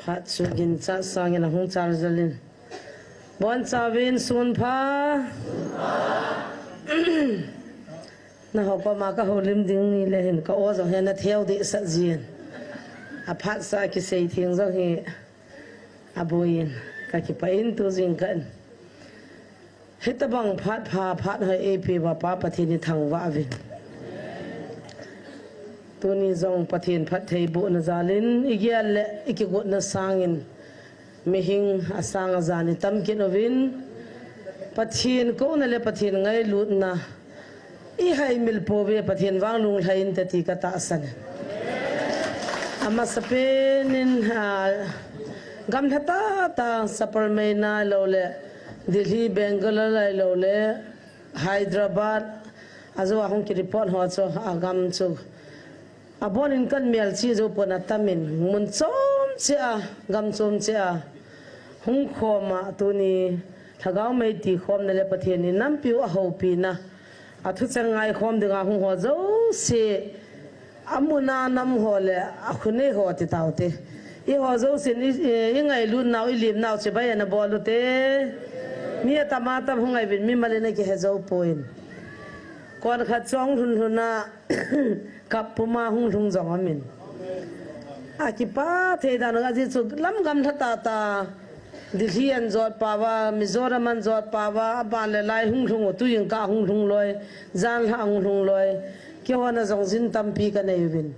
phát suy cha sang in hung char zalin bon chawin sun pha na ho pa ma ka holim ding ni le hin ka o zo hen na theo de sa jin a phat sa ki sei thieng zo hi a boin ka ki pa in tu jing kan hitabang phat pha phat ha ap ba pa pathini thang wa vin tuni zong pathin phat thei bu na zalin igial le ikigot na sangin mihing asang azani tamkin ovin pathin ko na le pathin ngai lut na I hai mil pove pathin wang lung hain tati kata san ama sapenin gam thata ta sapar mai na lole Delhi Bangalore lole Hyderabad azo ahong ki report ho cho agam chu abon in kan mel chi zo pona tamin mun chom cha gam chom cha hung khoma tuni thagau mai ti khom na le pathin ni nam piu a ho pi na athu changai khom dinga hung ho zo se amuna nam ho le akhune ho ti taute I ho zo se ni ngai lu nau I lim nau che bai na bolu te mi tamata hungai bin mi malena ki he zo poin kon kha chong hun huna kap puma hung thung jong amin a ki pa the da na ji chu lam gam thata ta Delhi an jot pawa Mizoram an jot pawa ban le lai hung thung tu yin ka hung thung loi jan ha hung thung loi ke wana jong jin tampi ka nei bin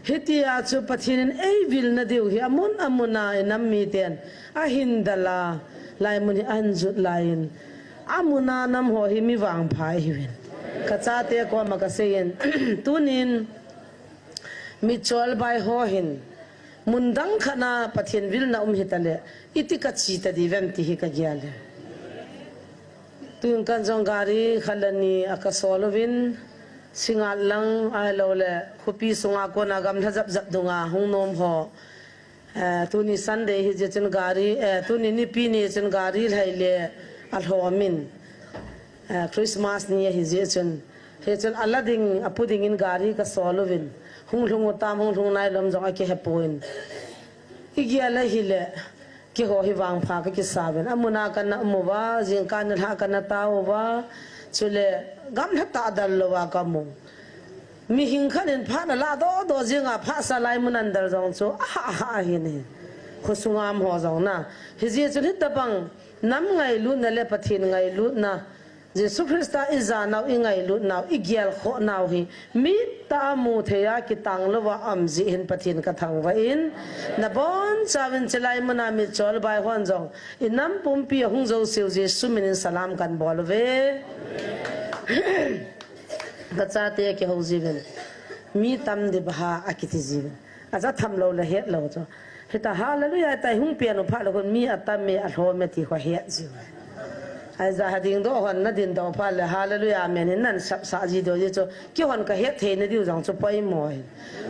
hitia chu pathin ei vil na deu hi amun amuna enam mi ten a hindala lai muni an jut lain amuna nam ho hi mi wang phai hi win ka cha te ko ma ka sein tunin mi chol bai ho hin mundang khana pathin vil na hitale itika chi ta di vem ti hi ka gyale tun kan jong gari khalani akasolovin singal lang ai lo le khupi sunga ko na gam thajap jap dunga hung nom ho tuni Sunday hi je chen gari tuni ni pi ni chen gari laile al ho min Christmas ni hi je chen he chen alading apuding in gari ka solovin hung lung tam hung lung nai lom jong ke hepoin igiala hile ki ho hi wang pha ka ki saben amuna kan amuwa jing kan ha kan tawa chule gam thata dal lo wa kamu mi hing khanin pha na la do jinga pha salai munan dar jong chu a hi ni khusungam ho jong na hi je chu hit tapang nam ngai lu na le pathin ngai lu na Jesu Christa izana ingai lu naw igial kho naw hi mi ta mu theya ki tang lo wa am ji hin pathin ka thang wa in na bon chawin chelai muna mi chol bai hon jong inam pumpi hung zo siu Jesu min salam kan bol ve bacha te ke ho jiben mi tam de bha akiti jiben aja tham lo la het lo cho heta hallelujah tai hung piano pha lo kon mi atam me a ho me ti kho het ji ai za hading do hon na din do pha le hallelujah amen nan sap sa ji do je cho ki hon ka het the ne diu jang cho pai moi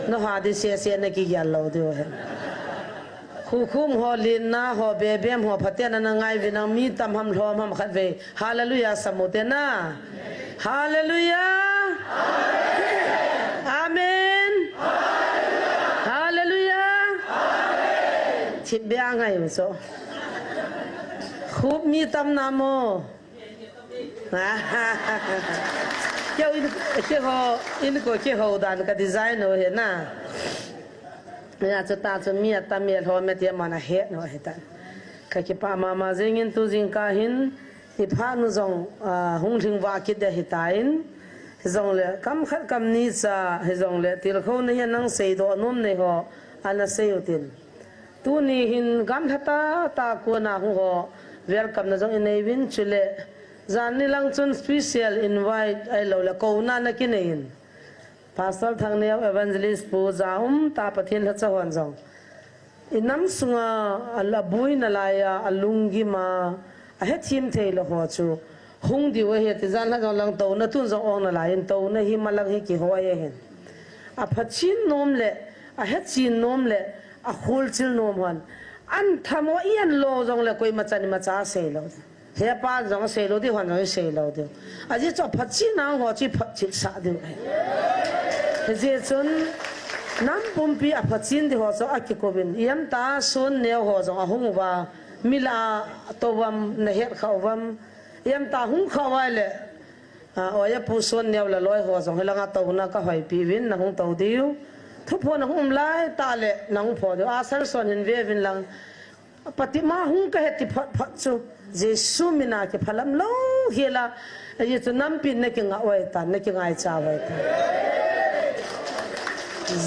no ha de se na ki ya lo de he khu khum ho lin na ho be bem ho phaten na ngai vi na mi tam ham hlom ham khat ve hallelujah samote na hallelujah amen hallelujah chip be ngai so khub mi tam namo kêu in ko ke ho dan ka design ho he na ya cho ta cho mi ta mi ho me te mana he no he ta ka ki pa ma jing in tu jing ka hin I pha nu jong hung thing wa ki de he tain jong le kam khat kam ni cha he jong le til kho ne nang sei do nom ne ho ana sei utin tu ni hin gam thata ta ko na ho welcome na jong in win chule zan ni lang chun special invite ai lo la ko na na ki nein pastor thang ne evangelist pu zaum ta pathin ha chawon jong inam sunga ala bui na la ya alungi ma a he thim thei lo ho chu hung di we he ti zan la jong lang to na tun jong ong na la in to na hi malang hi ki ho ye hen a phachin nom le a he chin nom le a khul chil nom han an thamo ian lo jong le koi machani macha sei lo he pa jong sei lo di hon jong sei lo de a ji cho phachi na ho chi phachi sa de he je chun น้ำปุ่มปีอภัชินที่หัวจออักโกวินยันตาส่วนเนียวหัวจงหงว่ามิลาตัววันในเหตุเขาวันยันตาหงเขาไว้เลยอ๋อยผู้ส่วนเนียวละลอยหัวจงให้ละงาตัวนักก็หอยปีวินนักหงตัวเดียวทุกคนนักหงไล่ตาเละนักหงพอเดียวอาศัยส่วนเห็นเววินลังปฏิมาหงก็เหตุพัดจูเจสุมินาเก็บพลัมlâuเฮล่ายิ่งจะน้ำปินนักงาไว้ตานักงาไอจ่าไว้ตา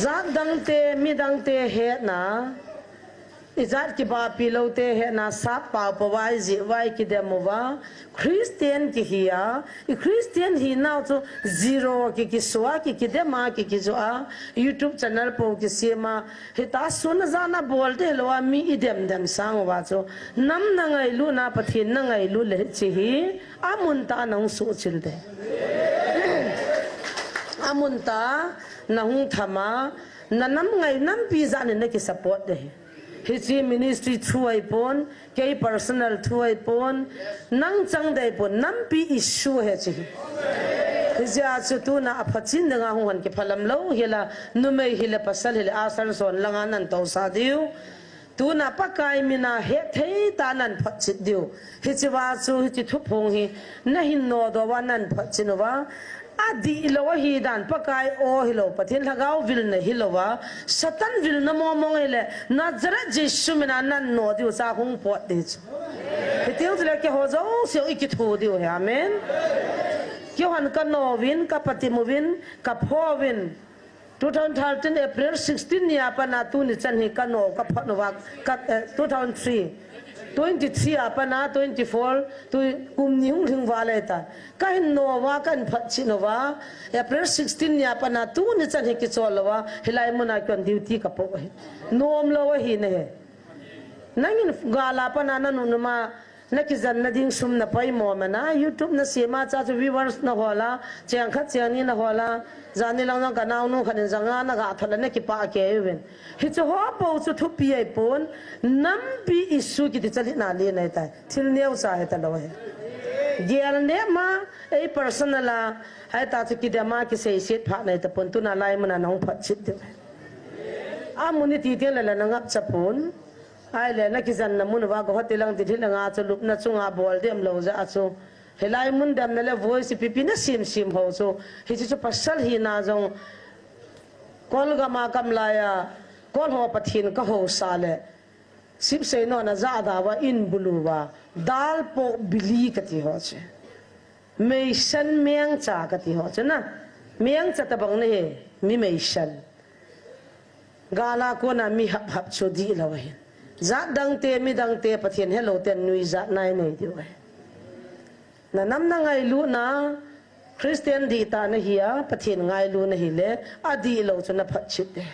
จัดดังเตมีดังเตเหตุนะอิจัดกีบาปีโลเตเหตุนะสับป่าวปวายจีไว้กิเดมว่าคริสเตียนกิฮิยาคริสเตียนฮีน่าจะซีโร่กิสวากิเดมากิจัวYouTube channel พวกกิเสียมาเหตุอาสุนจานาบอลเตลว่ามีอิเดมสังว่าจะน้ำนังไงลูน่าปะทินนังไงลูเลจิฮีอามุนตานังสุจิลเดอามุนตานังธรรมะนั่นน้ำไงน้ำปีจานี่นักสปอร์ตเดฮิจิมินิสทรีช่วยปนเกี่ย personal ช่วยปนนังจังได้ปนน้ำปีอิชูเฮจิฮิจิอาจุตุน่าพัชินดังอาหงกันพลัมlâuเฮล่านุ่มเฮล่าพัสดุเฮล่าอาศัยส่วนลังนันตัวสาดิวตูน่าปักไก่มินาเฮเทตานันพัชิดดิวฮิจิวาจูฮิจิทุพงฮีน่าหินโนดวานันพัชินว่าอดีตเราฮีดันปากายโอฮิโลปะเทนलगावวิลเนฮิโลวะสัตันวิลนมอมงเอเลนาจระเจสุมินานันโนดิวซาคงปวดดิชฮิติวจะเล็กหัวเจ้าเสียวอีกทูดิวเฮอาเมนเกี่ยวหันกันโนวินกับปฏิมูวินกับพ่อวิน2013 April 16เนี่ยปนาตูนิจันฮิกันโนกับพนวักกับ2003 apa na 24 tu kumniung hing wale ta kahin nova kan phachi nova April 16 ya apa na tu ni chan he ki cholwa hilai muna kon duty ka po nom lo hi ne nangin gala pa na nu ma nakizan na ding sum na pai mo ma na YouTube na sema cha chu viewers na hola chang khat chang ni na hola zani lang na kanau nu khanin zanga na ga thala ne ki pa ke wen hi chu ho po chu thu pi ai pon nam pi isu ki ti chali na le nai ta thil neu sa he ta lo he gel ne ma ei personal la hai ta chu ki da ma ki sei set pha nai ta pon tu na lai mana nong phat chit de amuni ti te la na ngap chapun ai le na ki zan na mun wa ko hotelang ti thilanga chu lup na chunga bol dem lo za chu helai mun dam na le voice pipi na sim ho so hi chu pasal hi na jong kol ga ma kam la ya kol ho pathin ka ho sa le sip se no na za da wa in bulu wa dal po bili ka ti ho che mei san meng cha ka ti ho che na meng cha ta bang ne mi mei san gala ko na mi hap chu di la wa zat dang te mi dang te pathin hello ten nui zat nai nei di wa na nam na ngai lu na Christian di ta na hiya pathin ngai lu na hi le adi lo chu na phat chit de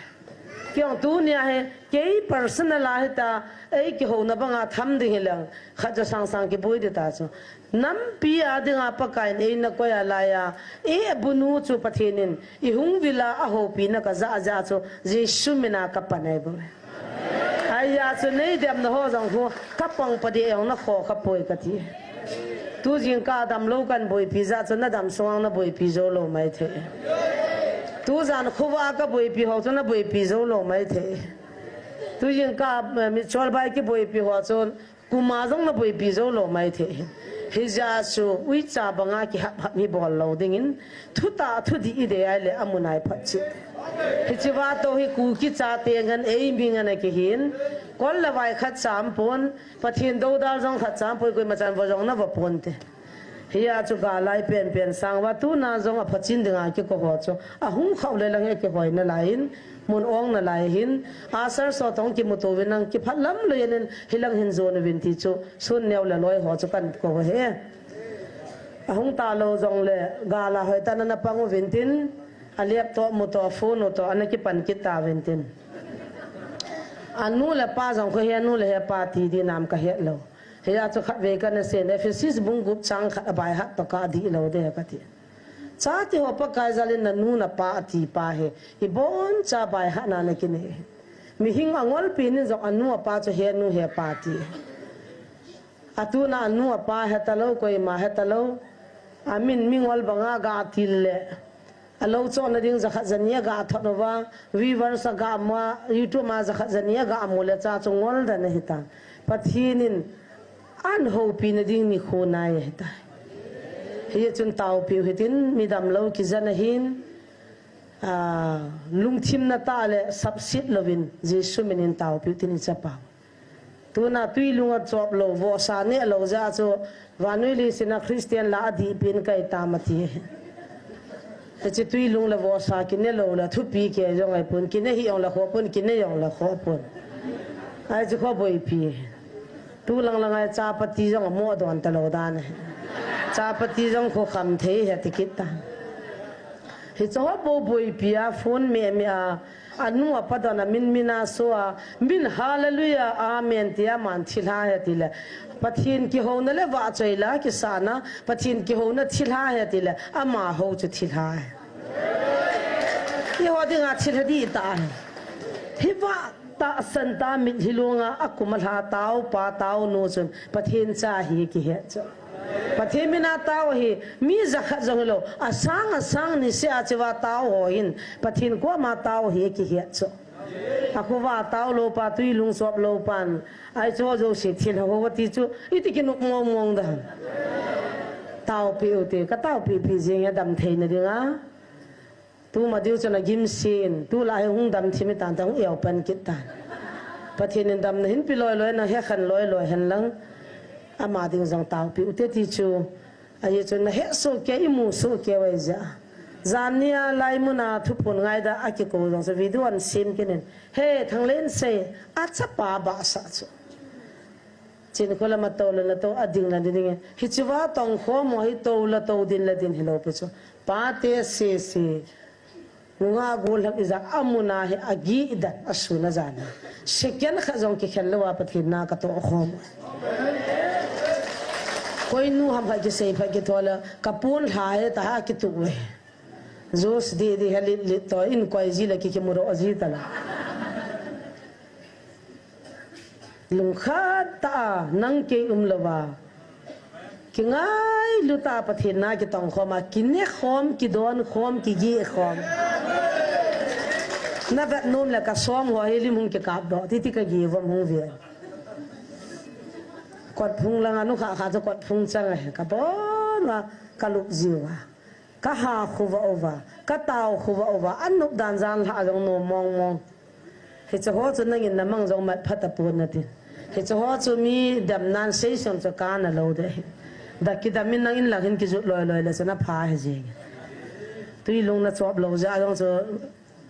kyong tu nia he ke personal la ta ei ki ho na banga tham ding hilang khaja sang ki boi de ta chu nam pi adinga pakai nei na ko ya la ya e bunu chu pathinin I hung vila a ho pi na ka za chu jesu mina ka panai bo ai ya chu nei dem na ho jang ho ka pang pa de ong na kho ka poi ka ti tu jing ka dam lo kan boi pi za chu na dam song na boi pi zo lo mai the tu zan khuwa ka boi pi ho chu na boi pi zo lo mai the tu jing ka mi chol bai ki boi pi ho chu kuma jong na boi pi zo lo mai the hiza chu ui cha banga ki hap mi bol lo dingin thu ta thu di ide ai le amunai phachi hichiwa to hi ku ki cha te ngan ei mi ngan ki hin kol la vai khat cham pon pathin do dal jong khat cham poi koi ma chan bo jong na ba pon te hiya chu ga lai pen sang wa tu na jong a phachin dinga ki ko ho chu a hung khaw le lang e ki hoi na lain mun ong na lai hin asar so tong ki muto winang ki phalam lo yen hilang hin zon win ti chu sun neu la loi ho chu kan ko he a hung ta lo jong le ga la hoi ta na pangu win tin aliap to muto phone to anaki pan ki ta win tin anu la pa jong ko he anu le he pa ti di nam ka he lo he ya chu khat ve kan se ne physics bung gup chang khat bai hat to ka di lo de ka ti cha ti ho pa kai zalin na nu na pa ti pa he I bon cha bai ha na na ki ne mi hing angol pi ni zo anu pa chu he nu he pa ti atu na anu pa he ta lo koi ma he ta lo amin mingol banga ga til le alo cho na ding zakhat zania ga thonova viewers ga ma youtube ma zakhat zania ga amole cha chungol da na hita pathinin an ho pi na ding ni khona ye hita hi chun tau pi hitin midam lo ki zana hin lungthim na ta le subsit lovin jesu menin tau pi tin chapa tuna tui lunga chop lo vo sa ne lo za cho vanuli sina christian la di pin kai ta mati te chi tui lung la vo sa ki ne lo la thu pi ke jong ai pun ki ne hi ong la kho pun ki ne yong la kho pun ai chu kho boi pi tu lang lang ai cha pati jong mo don ta lo da ne cha pati jong kho kham the he ti kit ta hi cho bo boi pi a phone me me a anu apadana min mina so a min hallelujah amen tia man thila he ti le pathin ki ho na le wa chaila ki sana pathin ki ho na thila he ti le ama ho chu thila he ho ding a thila di ta hi wa ta san ta min hilunga akumal ha tau pa tau no chun pathin cha hi ki he cho pathin mina tau hi mi zakha jonglo asang ni se achewa tau ho hin pathin ko ma tau hi ki he cho aku wa tau lo pa tui lung sop lo pan ai cho jo si thin ho wa ti chu iti ki nuk mong mong da tau pi u te ka tau pi pi jing ya dam thei na dinga tu ma diu chana gim sin tu la hung dam thimi tan tang eo pan kit tan pathin in dam na hin pi loi loi na he khan loi loi hen lang ama ding jong tau pi u te ti chu ai chu na he so ke imu so ke wai ja zania lai muna thu pun ngai da aki ko jong se video an sim kinen he thang len se acha pa ba sa chu chin khola ma to la to ading na ding hi chiwa tong kho mo hi to la to din la din hello pe chu pa te se nga gol hak iza amuna he agi ida asuna jana second kha jong ki khelwa pathin na ka to khom koi nu ham ha ki sei pha ki thola kapun hae ta ha ki tu we जोश दे दे हली तो इनको ऐसी लगी कि मुरो अजी तला लुखा ता नंग के उम्लवा कि ngay luta pathin na ki tong khoma kinne khom ki don khom ki gi khom na vet nom la ka som ho heli mung ke kap do ti ti ka gi vom hu ve kot phung la anu kha kha cho kot phung chang ka bo na ka lup jiwa ka ha khuwa over ka tao khuwa over anup dan jan ha jong no mong mong he cho ho chu nang in na mang jong mat phat pu na tin he cho ho chu mi dam nan sei som cho ka na lo de da ki da min nang in la hin ki ju loi loi la chana pha he je tui lung na chop lo ja jong cho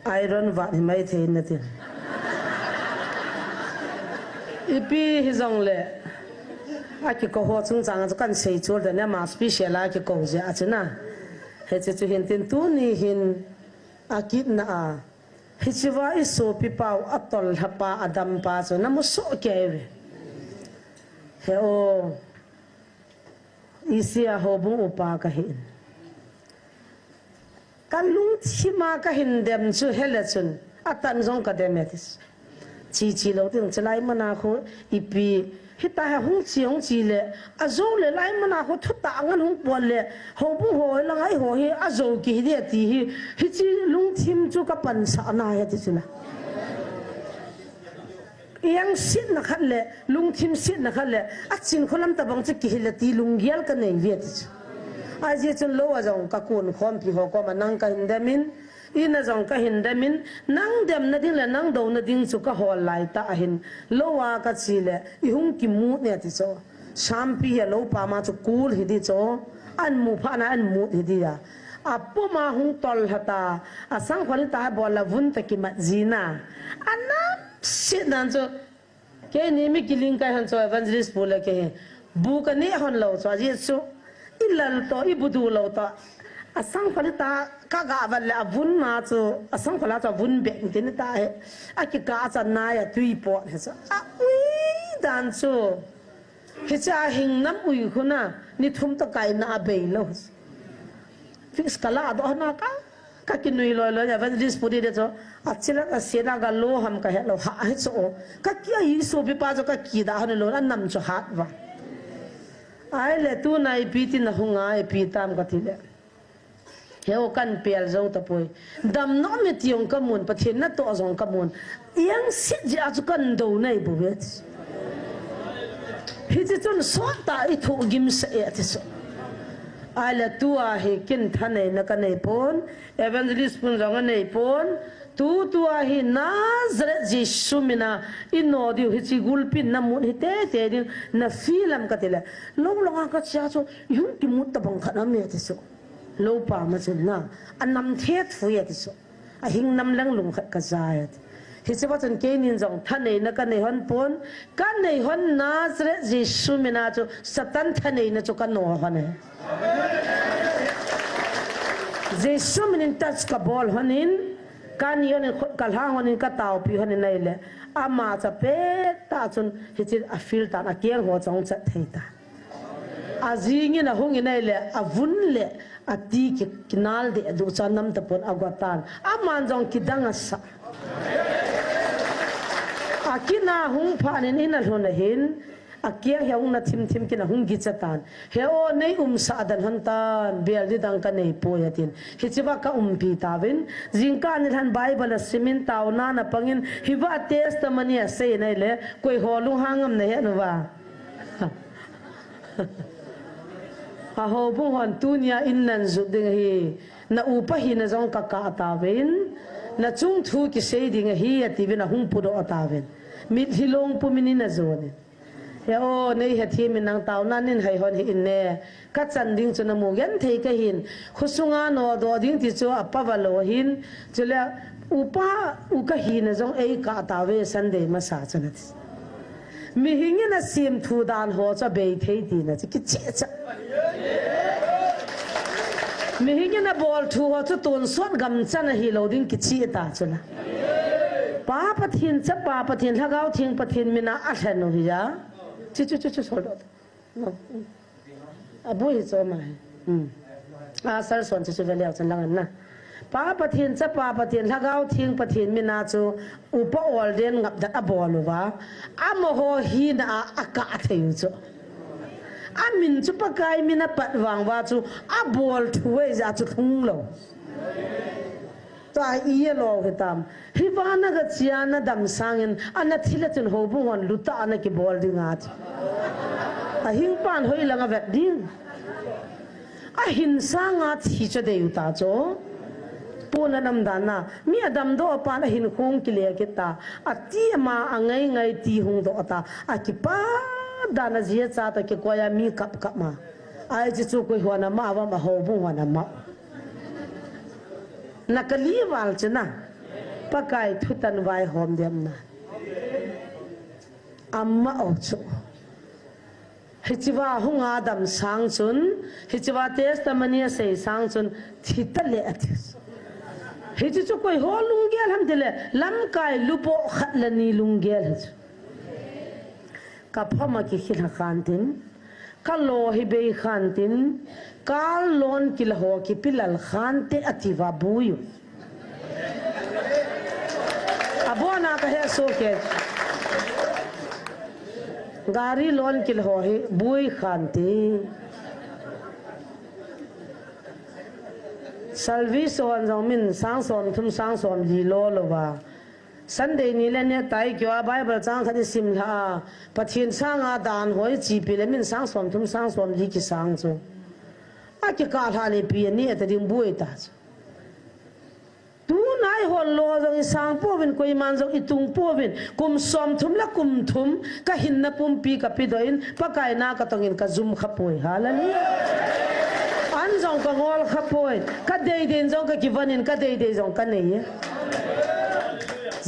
iron va hi mai the na tin ipi hi jong le a ki ko ho chung chang cho kan sei chur da na ma special a ki ko ja chana he chu hin tin tu ni hin akit na a hi chiwa iso pi pau atol hapa adam pa so na mo so ke he o isia ho bu upa ka hin kalung chima ka hin dem chu hele chun atan jong ka demetis chi lo tin chlai mana kho ipi hita ha hung chi le azo le lai mana ko thuta ngan hung pon le ho bu ho la ngai ho hi azo ki hi de ti hi chi lung thim chu ka pan sa na ya ti chuna yang sit na khat le lung thim sit na khat le a chin kholam ta bang chi ki hi le ti lung gyal ka nei ve ti a je chun lo a jong ka kun khom pi ho ko ma nang ka hindamin ina jong ka hindamin nang dem na ding la nang do na ding chu ka hol lai ta hin lowa ka chile I hung ki mu ne ti so sampi he lo pa ma chu kul hi di cho an mu pha na an mu hi di ya apo ma hung tol hata asang khali ta bola vun ta ki ma zina ana sit dan cho ke ni mi kiling ka han cho evangelist bola ke bu ka ne hon lo cho ji chu ilal to ibudu lo to asang khali ta ka ga wala vun ma chu asang khala cha vun be tin ta he a ki ka cha na ya tui po he cha a ui dan chu he cha hing nam ui khuna ni thum to kai na be lo fix kala do na ka kinui lo lo ya evangelist puri de cho achila asena ga lo ham ka he lo ha he cho ka kia yi so bi pa cho ka ki da han lo na nam cho hat wa ai le tu nai pi tin hunga e pi tam ka ti le heo kan pel zo ta poi dam no mi tiong kamun pathin na to zong kamun yang sit ja chu kan do nei bu bet hi chi chun so ta I thu gim sa e ti so ala tua hi kin thane na ka nei pon evangelist pun zong nei pon tu tua hi Nazareth Jesu mina ino di hi chi gulpin na mun hi te di na filam ka tela long long ka cha so yung ki mut ta bang khana me ti so lo pa ma chen na anam thet fu ya ti so a hing nam lang lung khat ka za hi se ba chen ke nin jong thane na ka nei hon pon ka nei hon Nazareth Jesu mina cho satan thane na cho ka no hone Jesu minin touch ka bol honin kan yon kalhang honin ka tau pi honin nei le ama cha pe ta chun hi chi a fil ta a kiang ho chong cha theita a jing na hung nei le a vun le a ti ki kinal de du cha nam ta pon agwatan a man jong ki dang sa a kina hung pha nin in al hon hin a kiang hyang na thim kina hung gi chatan he o nei sa dan han tan bel di dang ka nei po yatin hi chiba ka pi tawin jingka ni han bible simin taw na na pangin hiwa testimony se nei le koi holung hangam ne he no wa a ho bu hon tunia innan zu ding hi na upa hi na jong ka ka tawin na chung thu ki se ding hi ati na hung pu do tawin mit hilong pu minina zone o nei he thi min nang taw nan nin hai hon hi in ne ka chan ding chuna mu gen thei ka hin khusunga no do ding ti chu apa walo hin chula upa u ka hin jong ei ka tawe sunday ma sa chana mi hinge na sim thu dan ho cha be thei ti na ki che cha mi hinge na bol thu ho chu ton sot gam chana hi lo ding ki chi ta chuna pa pathin cha pa pathin lagau thing pathin mina a thano hi ya chu hold on no abu hi so mai a sar son chu ve leo chan lang na pa pathin cha pa pathin lagau thing pathin mina chu upa ol den ngap dat abol wa amo ho hi na aka theu chu amin chu pa kai mina pat wang wa chu abol thuwe za chu thung lo ta iye lo hitam hiwana ga chiana dam sangin ana thilatin ho bungon luta ana ki bol dingat a hing pan hoi langa vet ding a hin sanga thi cha de uta cho puna nam dana mi adam do pa na hin khong ki le ke ta a ti ma angai ngai ti hung do ta a ki pa dana zia cha ta ki ko ya mi kap kap ma ai chi chu ko hwana ma wa ma ho bu hwana ma nakali wal chana pakai thutan vai hom dem na amma ocho hichiwa hung adam sang chun hichiwa testimony se sang chun thitale athis hichi chu koi ho lungel ham dile lam kai lupo khatlani lungel ka phama ki khila khantin ka lo hi be khantin kal lon kil ho ki pilal khante ativa buyu abona ka he so ke gari lon kil ho hi bui khante service on zomin sang son thum sang son li lo lo wa Sunday ni le ne tai kyo bible chang khadi sim la pathin sang a dan hoi chi pi le min sang son thum sang son li ki sang chu a ki ka tha ni pi ni ta ding bui ta tu nai hon lo jong sang po bin koi man jong itung po bin kum som thum la kum thum ka hin na pum pi ka pi doin pa kai na ka tongin ka zum khapoi halani an jong ka ngol khapoi ka dei den jong ka kivanin ka dei dei jong ka nei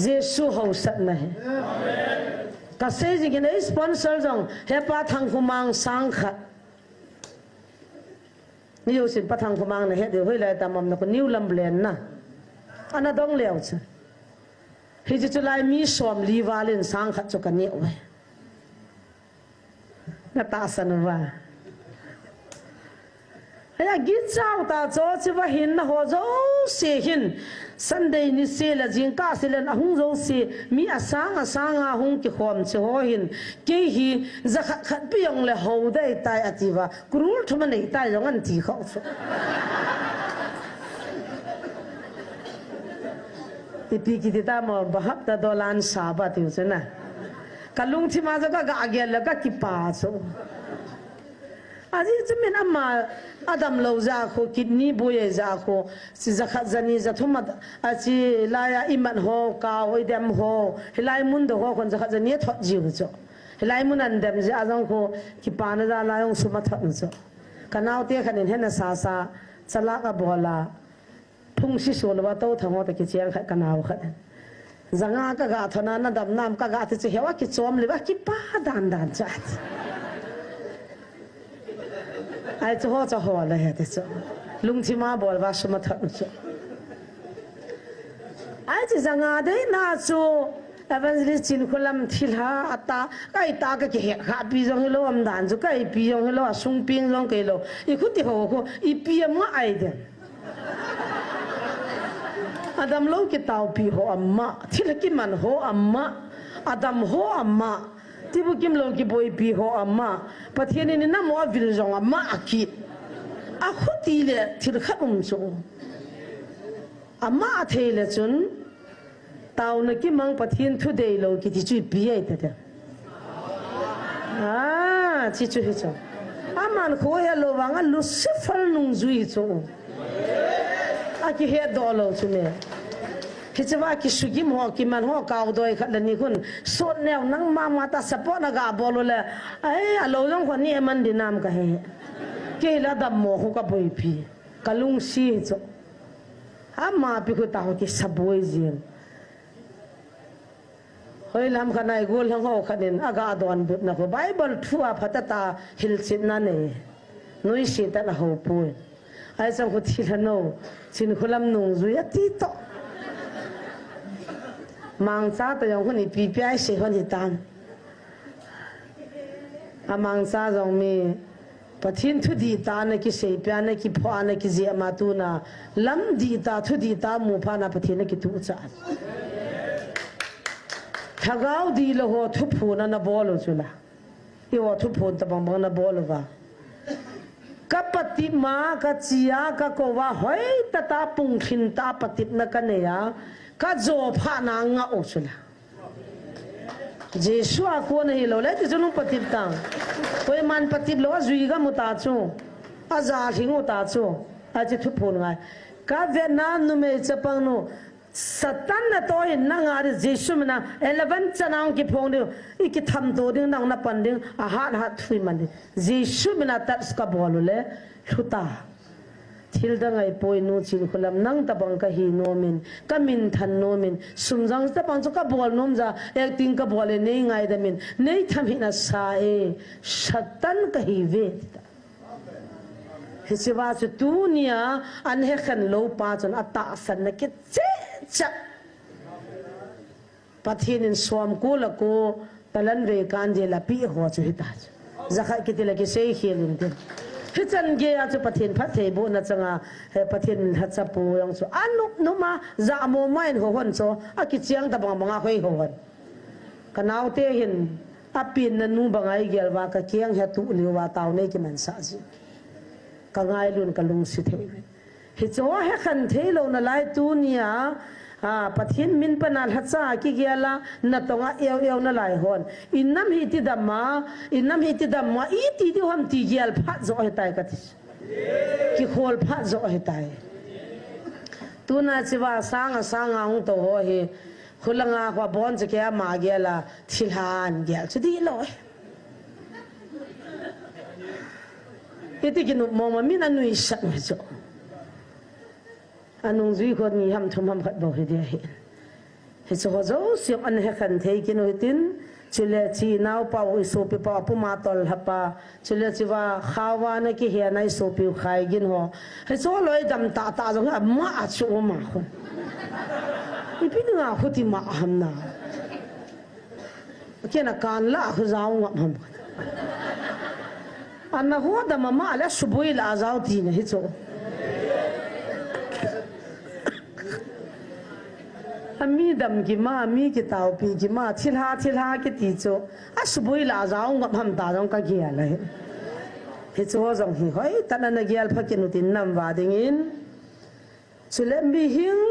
Jesu ho sat na hai ka se ji ke nei sponsor jong he pa thang kumang sang khat ni yo sin pa thang kumang na he de hoi lai tamam na ko new lam blen na ana dong leo cha hi ji chu lai mi som li walin sang khat chu ka ni we na ta san wa ya git chau ta cho chi wa hin na ho zo se hin Sunday ni se la jing ka se len ahung zo se mi asang a hung ki khom che ho hin ke hi za khat piong le ho dai tai ativa kurul thuma nei tai jong an ti kho ipi kita mau bahap ta dolan sabat tu cina kalung cima juga gak agak lega kipas aji cuman amma adam lauza ko kidney boye za ko si zakat zani za thumat aji laya iman ho ka hoi dem ho hilai mun do ho kon zakat zani thot jiu cho hilai mun an dem ja azang ko kipana za la yong suma thot cho kanau te khanin hena sa sa chala ka bola phung si so lo ba to thango ta ki chiang kha kanau kha zanga ka ga thona na dam nam ka ga te hewa ki chom le ba ki pa dan dan cha ai cho ho la he te cho lung chi ma bol ba suma thot cho ai chi zanga de na cho evangelist chin khulam thilha ata kai ta ka ki kha pi jong lo am dan chu kai pi jong lo sung ping jong ke lo I khuti ho ko I pi ma ai de adam lo ki tau pi ho amma thil ki man ho amma adam ho amma tibu kim lo ki boy pi ho amma pathian ni na mo vil jong amma aki a khuti le thil kha chu amma thele chun tao na ki mang pathian thu dei lo ki ti chui pi ai ta chi chu hi chu aman kho ya lo wanga lu sifal nung zui chu a ki he do lo chu ne ki chawa ki sugim ho ki man ho kaw doi khat ni kun so neu nang ma ma ta sapo na ga bolo le ai a lo jong khon ni man di nam ka he ke la da mo ho ka boi pi kalung si chu ama pi ko ta ho ki saboi jin hoi lam khanai gol hang ho khanin aga don but na ko bible thua phatata hil chin na ne noi si ta na ho pu ai sang ko thil no chin khulam nung zu ya ti to mang sa ta yong khoni pi pi ai se khoni tam a mang sa jong mi pathin thu di ta na ki se pya na ki pha na ki je ma tu na lam di ta thu di ta mu pha na pathin na ki tu cha thagau di lo ho thu phu na bolo chula I wo thu phu ta bang na bolo ba ka pati ma ka chia ka ko wa hoi ta ta pung khin ta patip na ka ne ya ka zo pha na nga o chula jesu a ko na hi lo le ti junu patip ta koi man patip lo zui ga mu ta chu a za thing ta chu a chi thu phu ngai ka vietnam nu me chapang nu satan na to hin na nga ri jesu na 11 chanang ki phong de ki tham to ding nang na pan ding a hat thui man de jesu na ta ska bol le thuta thil da ngai poi nu chin khulam nang ta bang ka hi no min ka min than no min sumjang ta pang ka bol nom ja acting ka bol nei ngai da min nei tham hi na sa e satan ka hi ve hisiwa chu tunia an he khan lo pa chon ata san na ki cha pathin in swam ko la ko talan re kan je la pi ho chu hita zakha ki tila ki sei khilin te hichan ge a chu pathin phat thei bo na changa he pathin ha cha pu yong chu anu no ma za mo main ho hon cho a ki chiang ta bang banga hoi ho hon kanau te hin a pin na nu bangai gel wa ka kiang ha tu li wa taw nei ki man sa ji ka ngai lun ka lung si thei hi cho he khan thei lo na lai tu nia pathin min panal hacha ki giala na tonga eu na lai hon innam hi ti damma I ti hom ti gial pha zo he tai ka ti ki khol pha zo he tai tu na chiwa sanga ung to ho he khulanga khwa bon che kya ma giala thilhan gial chu di lo iti ki mo ma min anu isha me zo anung zui ko ni ham thum ham khat bo he dia he so zo si an he khan thei ki no tin chile chi nau pa o so pe pa pu ma tol hapa chile chi wa khawa na ki he nai so pe khai gin ho he so loi dam ta zo ma a chu ma khon I pi nga khuti ma ham na ke na kan la khu zaw ngam ham anna ho da mama ala subui la zaw ti ne hi cho ami dam ki ma mi ki taw pi ki ma thilha ki ti cho a subui la zaw ngam ham ta jong ka gi ala hi cho jong hi hoi tan na gial pha ki nu tin nam wa ding in chule mi hing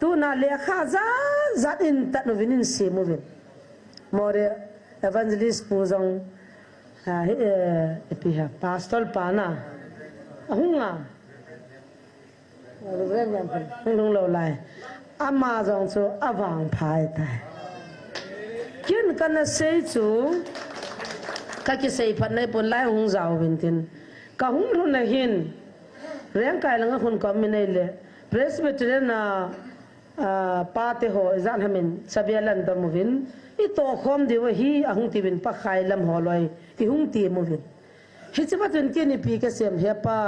tu na le kha za in ta no vinin se mo vin more evangelist pu jong epi ha pastor pana ahunga ro re nyam phan long lo lai ama jong chu awang phai tai kin kana sei chu ka ki sei phan nei pon lai hung zau vin tin ka hung ru na hin reng kai lang hun ko mi nei le presbyterian na pa te ho zan hamin sabialan da movin i to khom de wa hi ahung ti bin pa khai lam holoi i hung ti movin hi chaba tun ke ni pi ka sem he pa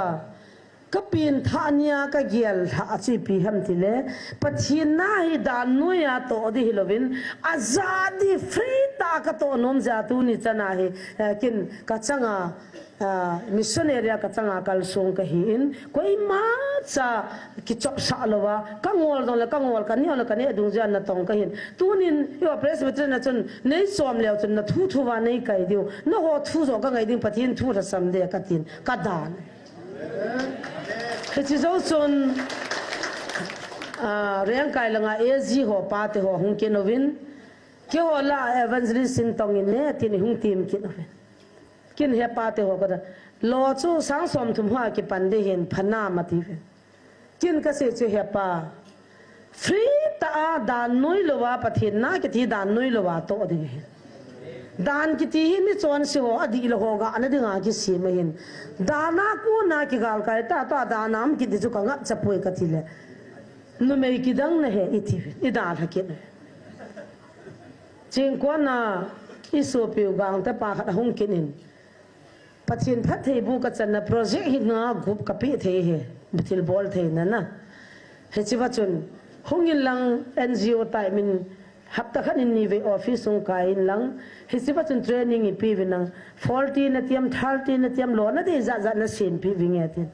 ka pin thania ka gial ha chi pi ham ti le pathin na hi dan nu ya to di hilovin azadi free ta ka to nom ja tu ni chana hi kin ka changa missionary ka changa kal song ka hi in koi ma cha ki chop sa lowa ka ngol dong la ka ngol ka ni ola ka ne dung jan na tong ka hin tunin yo presbyterian na chun nei som leo chun na thu thu wa nei kai diu no ho thu zo ka ngai ding pathin thu ra sam de ka tin ka dan he chi zo chun reng kai langa az ho pa te ho hung ke novin ke ho la evangelist sin tong in ne tin hung tim ki novin kin he pa te ho ka lo chu sang som thum ha ki pan de hin phana ma ti kin ka se chu he pa free ta dan noi lo wa pathin na ki thi dan noi lo wa to de dan ki ti hi mi chon se ho adi lo ho ga ana de nga ki si ma hin dana ko na ki gal kai ta da nam ki de chu ka nga chapoi ka thi le nu me ki dang na he i thi i da ha ki ching ko na i so piu gang ta pa khat hung kin in pathin phat thei bu ka chan na project hi nga group ka pi the he bitil bol the na he chi wa chun hungin lang NGO tai min hapta khan in ni ve office ung ka in lang he chi wa chun training i pi vinang 40 na tiam 30 na tiam lo na de za na sin pi vinge tin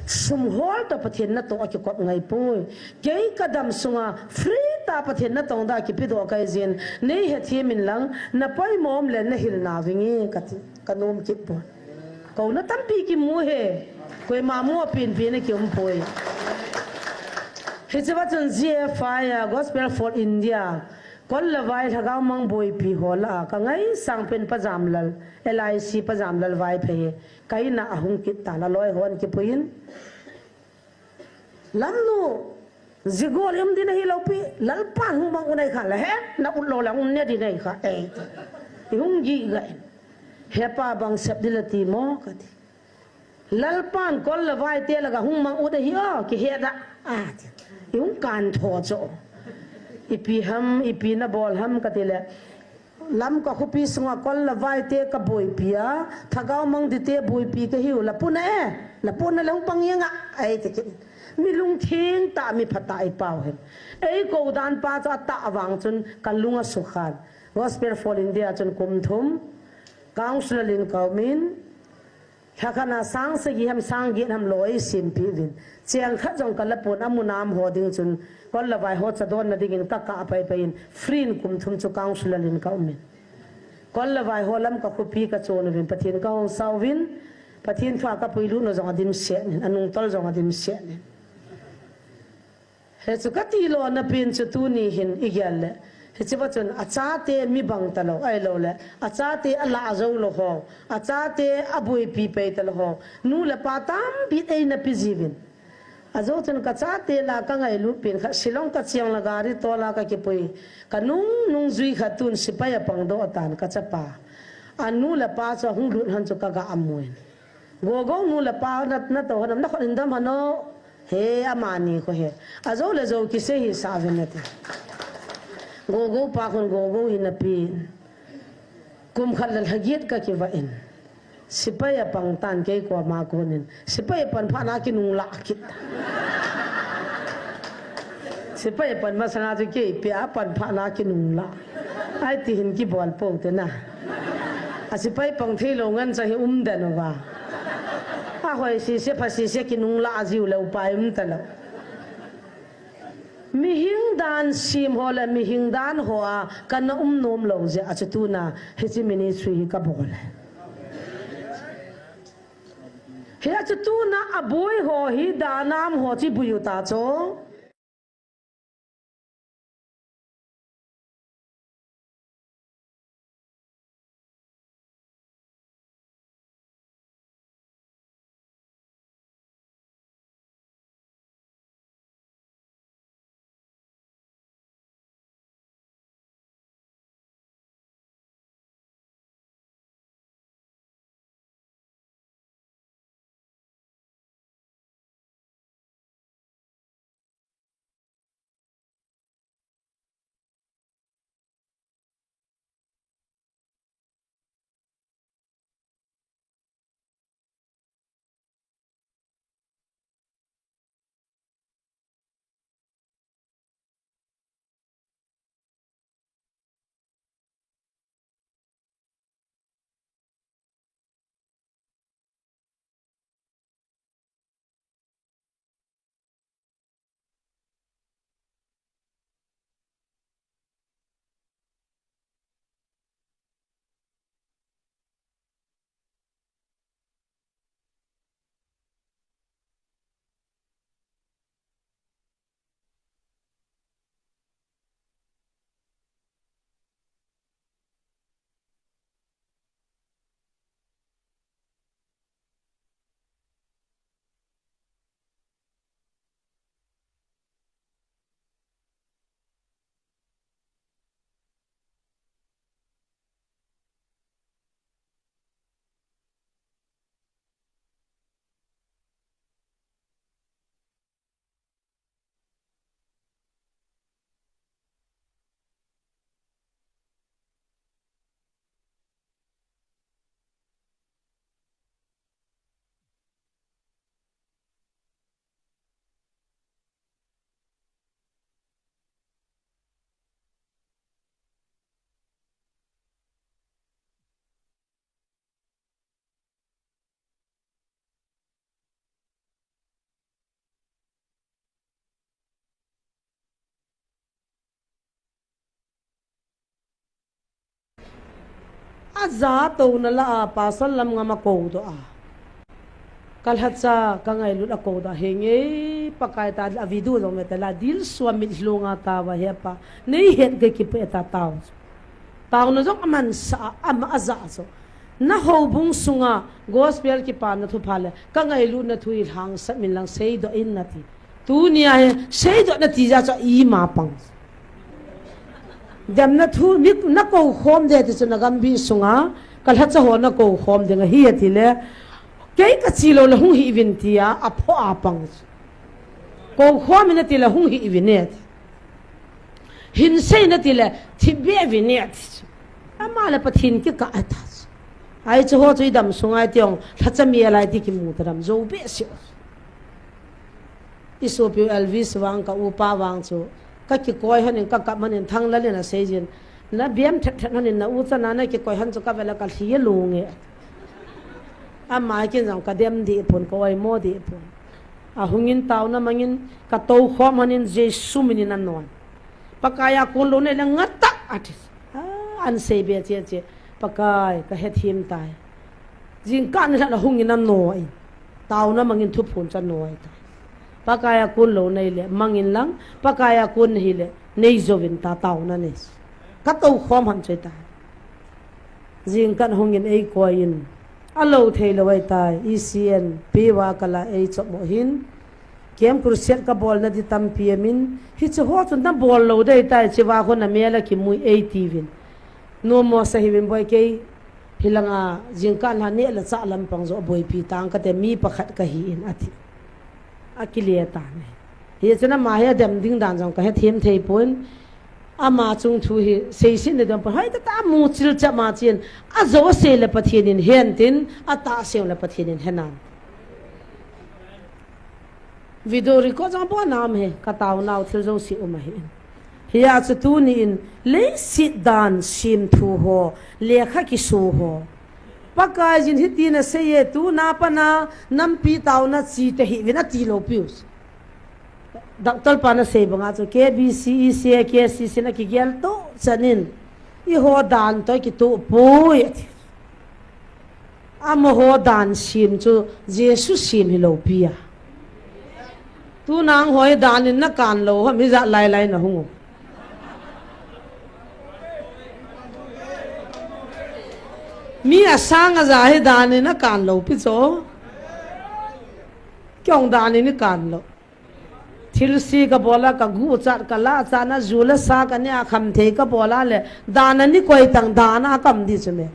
sum hol ta pathin na to ki ko ngai pui kei kadam sunga free ta pathin na tong da ki pi do kai zin nei he thimin lang na pai mom le na hil na vinge ka kanom ki po ko na tampi ki mu he koi ma mu pin pin ki poi he chwa chun GFI Gospel for India kol la vai thagau mang boi pi hola ka ngai sang pen pajam lal LIC pajam lal vai phe kai na ahung ki ta la loi hon ki puin lamnu zigol em din hi lopi lal pan hung bang unai kha la he na un lo la un ne di nei kha e hung gi ga he pa bang sep dilati mo ka ti lal pan kol la vai te la ga hung mang u de hi o ki he da hung kan tho cho ipi ham ipi na bol ham ka ti le lam ka khupi sunga kol la vai te ka boi pia thagau mang di te boi pi ka hiu la puna la puna la pang yanga ai te ki mi lung thing ta mi phata ai pau he ei ko dan pa cha ta awang chun kalunga sukhan Gospel for India chun kum thum council in kaumin khakana sang se gi ham sang gi ham loi sim pi vin chiang kha jong kala pon amunam ho ding chun kol la vai ho cha don na ding in ka ka pai pai in free kum thum chu council in kaumin kol la vai ho lam ka khupi ka chon vin pathin ka hong sau vin pathin thwa ka puilu no jong dim se anung tol jong dim se he chu ka ti lo na pin chu tu ni hin igyal le he chi bachun acha te mi bang ta lo ai lo le acha te ala zo lo ho acha te abui pi pe ta lo ho nu la patam bi ei na pi jivin azo chun ka cha te la ka ngai lu pin kha silong ka chiang la gari to la ka ki pui ka nung zui kha tun sipaya pang do tan ka cha pa anu la pa cha hung lut han chu ka ga amuin go go nu la pa na to nam na khon dam hano he amani ko he azo le zo ki se hi sa venete go go pa khon go go in a pi kum khal al hagit ka ki va in sipaya pang tan ke ko ma ko nin sipaya pan pha na ki nung la ki sipaya pan ma sana ju ke pi a pan pha na ki nung la ai ti hin ki bol po te na a sipaya pang the lo ngan cha hi da no wa a hoi si se pha si se ki nung la jiu lo pa ta lo mi hing dan sim hola mi hing dan hoa kana nom lo je achatuna hisi ministry ka bol he achatuna aboy ho hi danam ho chi buyu ta cho aza to na la pasal lam nga mako do a kalhatsa ka ngai lut ako da henge pakai ta avidu do metala dil swami lunga ta wa hepa nei het ge ki pe ta taw no jong aman sa am aza so na ho bung sunga gospel ki pa na thu phale ka ngai lut na thui hang sa min lang sei do in na ti tu nia he sei do na ti ja cho i ma pang dam na thu mi na ko khom de ti na gam bi sunga kalhatsa ho na ko khom de nga hi ti le cái chi lo la hung hi vin tia a pho a pang ko khom na ti la hung hi vinet hin sei na ti la thi be vinet ama la pathin ki ka atas ai cho ho chui dam sungai tiong thacha mi lai ti ki mu taram zo be si isopi elvis wang ka upa wang chu ka ki koi hanin ka ka manin thang la le na sei jin na biam that that hanin na u cha na na ki koi han chu ka vela ka thi lu nge ama kin jang ka dem di pon ko ai mo di pon a hungin taw na mangin ka to khom hanin jesu minin an non pakaya kun lo ne la ngata atis an sei be che che pakai ka het him tai jing kan la hungin an noi taw na mangin thu phun cha noi pakaya kun lo nei le mangin lang pakaya kun hi le nei zovin ta taw na ne ka to khom han che ta jing kan hungin ei ko in alo thei lawai tai ecn pewa kala ei chop mo hin kem kursiat ka bol na di tam piemin hi che ho chun na bol lo dei tai chiwa ko na mela ki mui ei tivin no mo sa hiwin boy ke hilanga jingkan ha ne la cha lam pang zo boy pi tang ka te mi pakhat ka hi in ati akilia ta ne hi chana ma ya dem ding dan jong ka he them thei pon ama chung thu hi sei sin de dam pa hai ta mu chil cha ma chen a zo se le pathin in hen tin a ta se le pathin in henan video record jang bo nam he ka taw naw thil zo si uma hi hiya chu tu ni in le sit dan sim thu ho le kha ki su ho paka jin hi ti na se ye tu na pa na nam pi taw na chi te hi vina ti lo pius doctor pana se banga chu KBC KCC na ki gel to chanin I ho dan to ki tu pui am ho dan sim chu Jesus sim hi lo pia tu nang hoi dan in na kan lo ha mi za lai lai na hungu mi asang a za hi dan in na kan lo pi cho kyong dan in kan lo thilsi ka bola ka gu chat ka la cha na zula sa ka ne kham the ka bola le dana ni koi tang dana kam di chme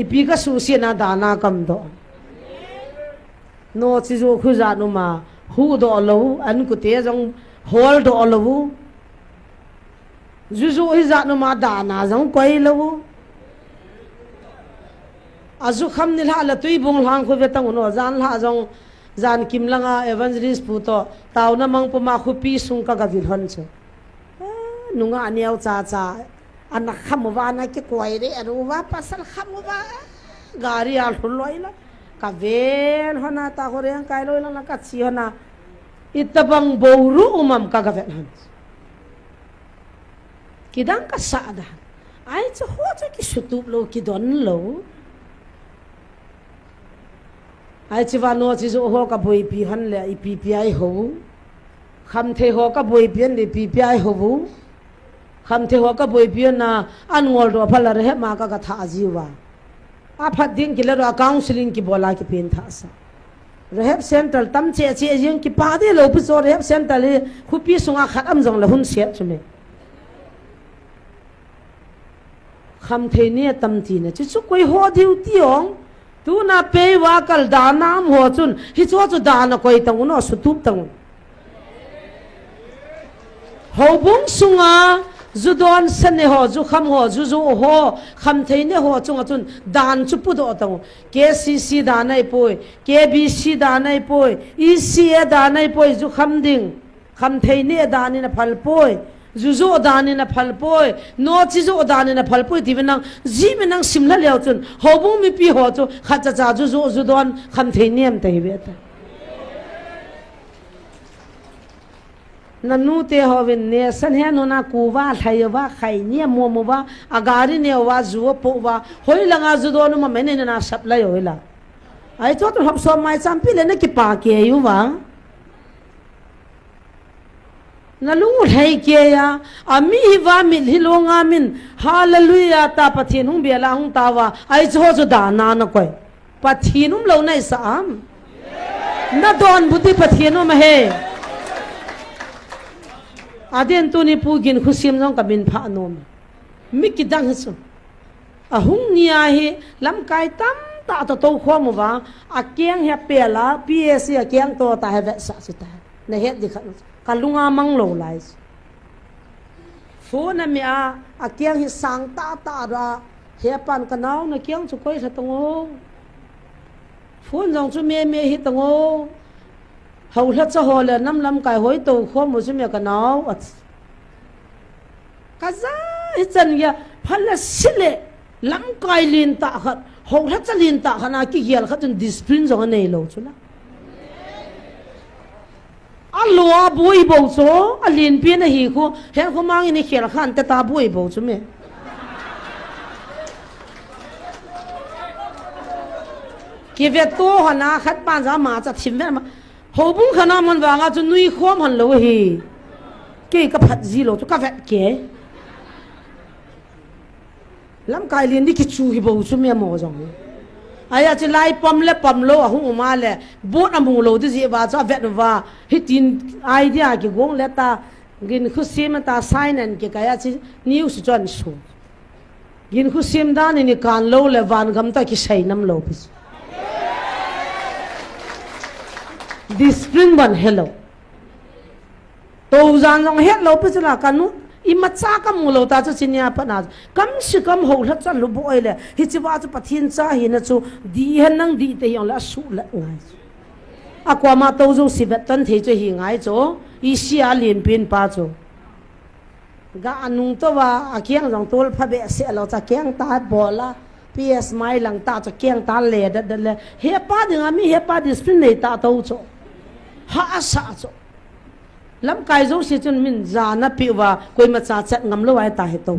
ipi ka su si na dana kam do no chi zo khu za nu ma hu do lo an ku te jong hol do lo zu zu hi za nu ma dana jong koi lo azu kham ni la la tui bung hang khu ve tang no zan la jong zan kim langa evangelist pu to taw na mang puma khupi sung ka gavil hon che nunga aniaw cha cha anak khamwa na ke koi re ru wa pasal khamwa gari al loi la ka ven hona ta hore ang kai loi la ka chi hona itabang boru umam ka gavel han kidang ka sada ai cho ho cho ki sutup lo ki don lo ai chiwa no chi zo ho ka boi pi han le I pi pi ai ho kham the ho ka boi pi le pi pi ai ho kham the ho ka boi pi na an ngol ro phala re ma ka tha jiwa a phat ding ki le ro counseling ki bola ki pen tha sa rehab center tam che che jing ki pa de lo pu so rehab center le khu pi sunga khat am jong la hun se chume kham the ne tam ti ne chu koi ho diu ti ong tu na pe wa kal da nam ho chun hi cho chu da na koi tang no su tup tang ho bung sunga zu don san ne ho zu kham ho zu zu ho kham thei ne ho chung chun dan chu pu do tang KCC da nai poi KBC da nai poi ECA da nai poi zu kham ding kham thei ne da ni na phal poi zuzo dani na phalpoi no chizo dani na phalpoi dibenang jibenang simla leo chun hobu mi pi ho chu khacha cha zuzo zudon kham theiniam te hibe ta nanu te hovin ne san he no na ku wa thai wa khai ni mo mo wa agari ne wa zu po wa hoi langa zu do no ma mene na sap la yo la ai to to hop so mai champi le ne ki pa ke yu wa na lu thai ke ya ami hi wa mi hi lo nga min hallelujah ta pathin hung bia la hung ta wa ai cho zo da na na koi pathin um lo nai sa am na don buti pathin um he aden tu ni pugin khusim nong ka bin pha nom mi ki dang su a hung nia hi lam kai tam ta to khom wa a kyang he pela ps a kyang to ta he sa su ta na het di khan kalunga mang lo lai phone na mi a kyang hi sang ta ra he pan ka naw na kyang chu koi sa tong phone jong chu me hi tong hầu hết cho hồ là năm năm cái hối tù khom một số mẹ cái nó cái giá hết chân kia phải là xích lệ lắm cái liên tạ hết hầu hết cho liên tạ khana cái gì là hết chân discipline rồi này lâu chứ là alo bui bầu số liên biên này hi cô hiện cô mang ini kia là khăn ta bui bầu chứ mẹ cái việc to hana khát ban giá mà cho thím vậy mà hậu bung khả năng mình vào ngã cho nuôi khom hẳn lâu hi cái phát gì lâu cho cái vẹt kế làm cái liền đi cái chú hi bầu chú mẹ mò rồi ai chỉ lại pom lâu hung mà lệ bốt âm bung lâu thì gì vào cho vẹt vào hít tin idea cái gong lệ ta gin khu sim ta sign and cái chỉ news cho anh số gin khu sim đó nên can lâu lệ van gam ta cái say năm lâu discipline ban hello to zan jong hello pe chla kanu i macha kam mulo ta chu chinya pana kam si kam ho la cha lu boi le hi chi wa chu pathin cha hi na chu di han nang di te yong la su la ngai akwa ma to zo si vet tan the chu hi ngai chu i sia lin pin pa chu ga anung to wa akyang jong tol pha be se lo cha kyang ta bola ps mai lang ta cha kyang ta le da le he pa ding ami he pa discipline nei ta to chu ha sa cho lam kai zo si chun min za na pi wa koi ma cha chat ngam lo ai ta he to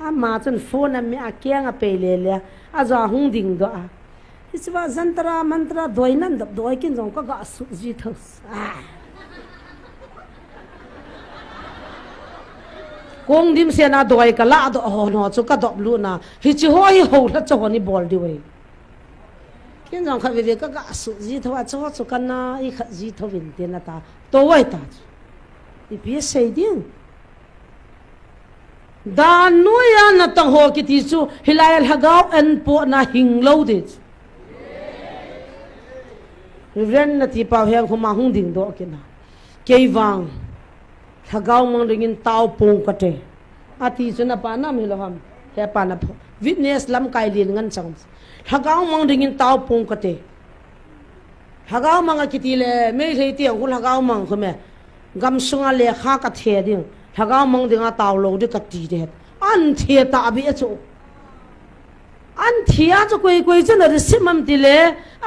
a ma chun phone a mi a kyang a pe le le a za hung ding do a iswa zantra mantra doi nan doi kin jong ka ga su ji thos kong dim se na doi ka la do ho no chu ka do lu na hi chi ho hi ho la cho ni bol di we kin jong kha ve ka ga su ji thwa cho chu kan na i kha ji thowin te na ta to wai ta i pi sei ding da nu ya na tang ho ki ti chu hilai hagau en po na hing lo de ren na ti pa heng khoma hung ding do ki na kei wang hagau mang ringin tau pong ka te ati chu na pa na mi lo ham he pa na witness lam kai lin ngan chang hagau mang ringin tau pong ka te hagau mang ki ti le me thei ti ang hagau mang khome gam sunga le kha ka the ding hagau mang dinga tau lo de ka ti de an the ta bi chu an thia cho koi koi chen de simam ti le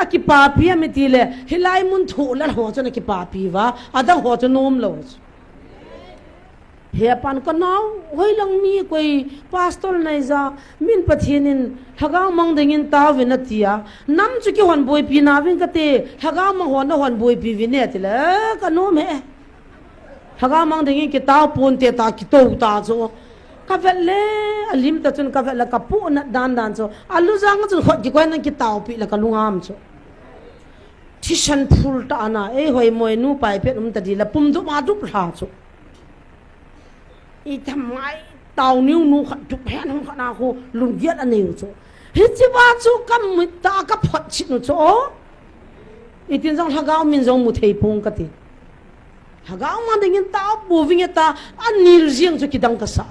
a ki pa pi mi ti le hilai mun thu la ho chen ki pa pi wa ada ho chen nom lo he pan ko naw hoi lang mi koi pastor nai za min pathinin hagau mang dingin ta win atia nam chu ki hon boi pi na win ka te hagau mang hon na hon boi pi win ne ti le ka nom he hagau mang dingin ki ta pon te ta ki to ta zo ka vele alim ta chun ka vele ka pu na dan dan cho alu jang chu khot ki koi na ki tau pi la ka lungam cho thishan phul ta na e hoi moi nu pai pe ta di la pum du ma du pha cho i thamai tau niu nu khat tu hen hon khana ko lung yet aneu cho hi chi wa chu kam mi ta ka phot chi nu cho i tin jong hagau min jong mu thei pung ka ti hagau ma dingin ta bu wing ta anil jiang chu ki dang ka sa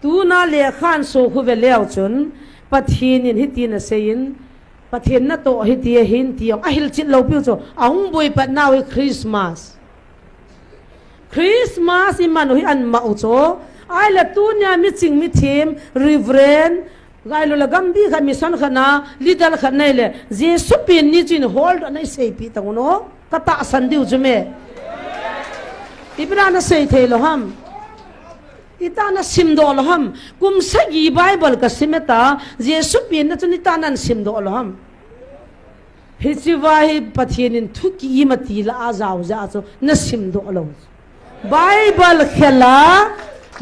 tu na le khan so khu ve leo chun pathin in hitin a sein pathin na to hiti hin ti a hil chit lo pi cho ahung boi pat naw Christmas imanu hi an mau cho ai la tu nya mi ching mi thim reverend gai lo la gam bi kha mi son khana lidal khanai le jesu pin ni chin hold anai sei pi tang no ka ta san diu chu me ibra na sei the lo ham ita na simdo lo ham kum sagi bible ka simeta jesu pin na chuni ta nan simdo lo ham hichiwa hi pathienin thuki mati la azaw za cho na simdo lo bible khela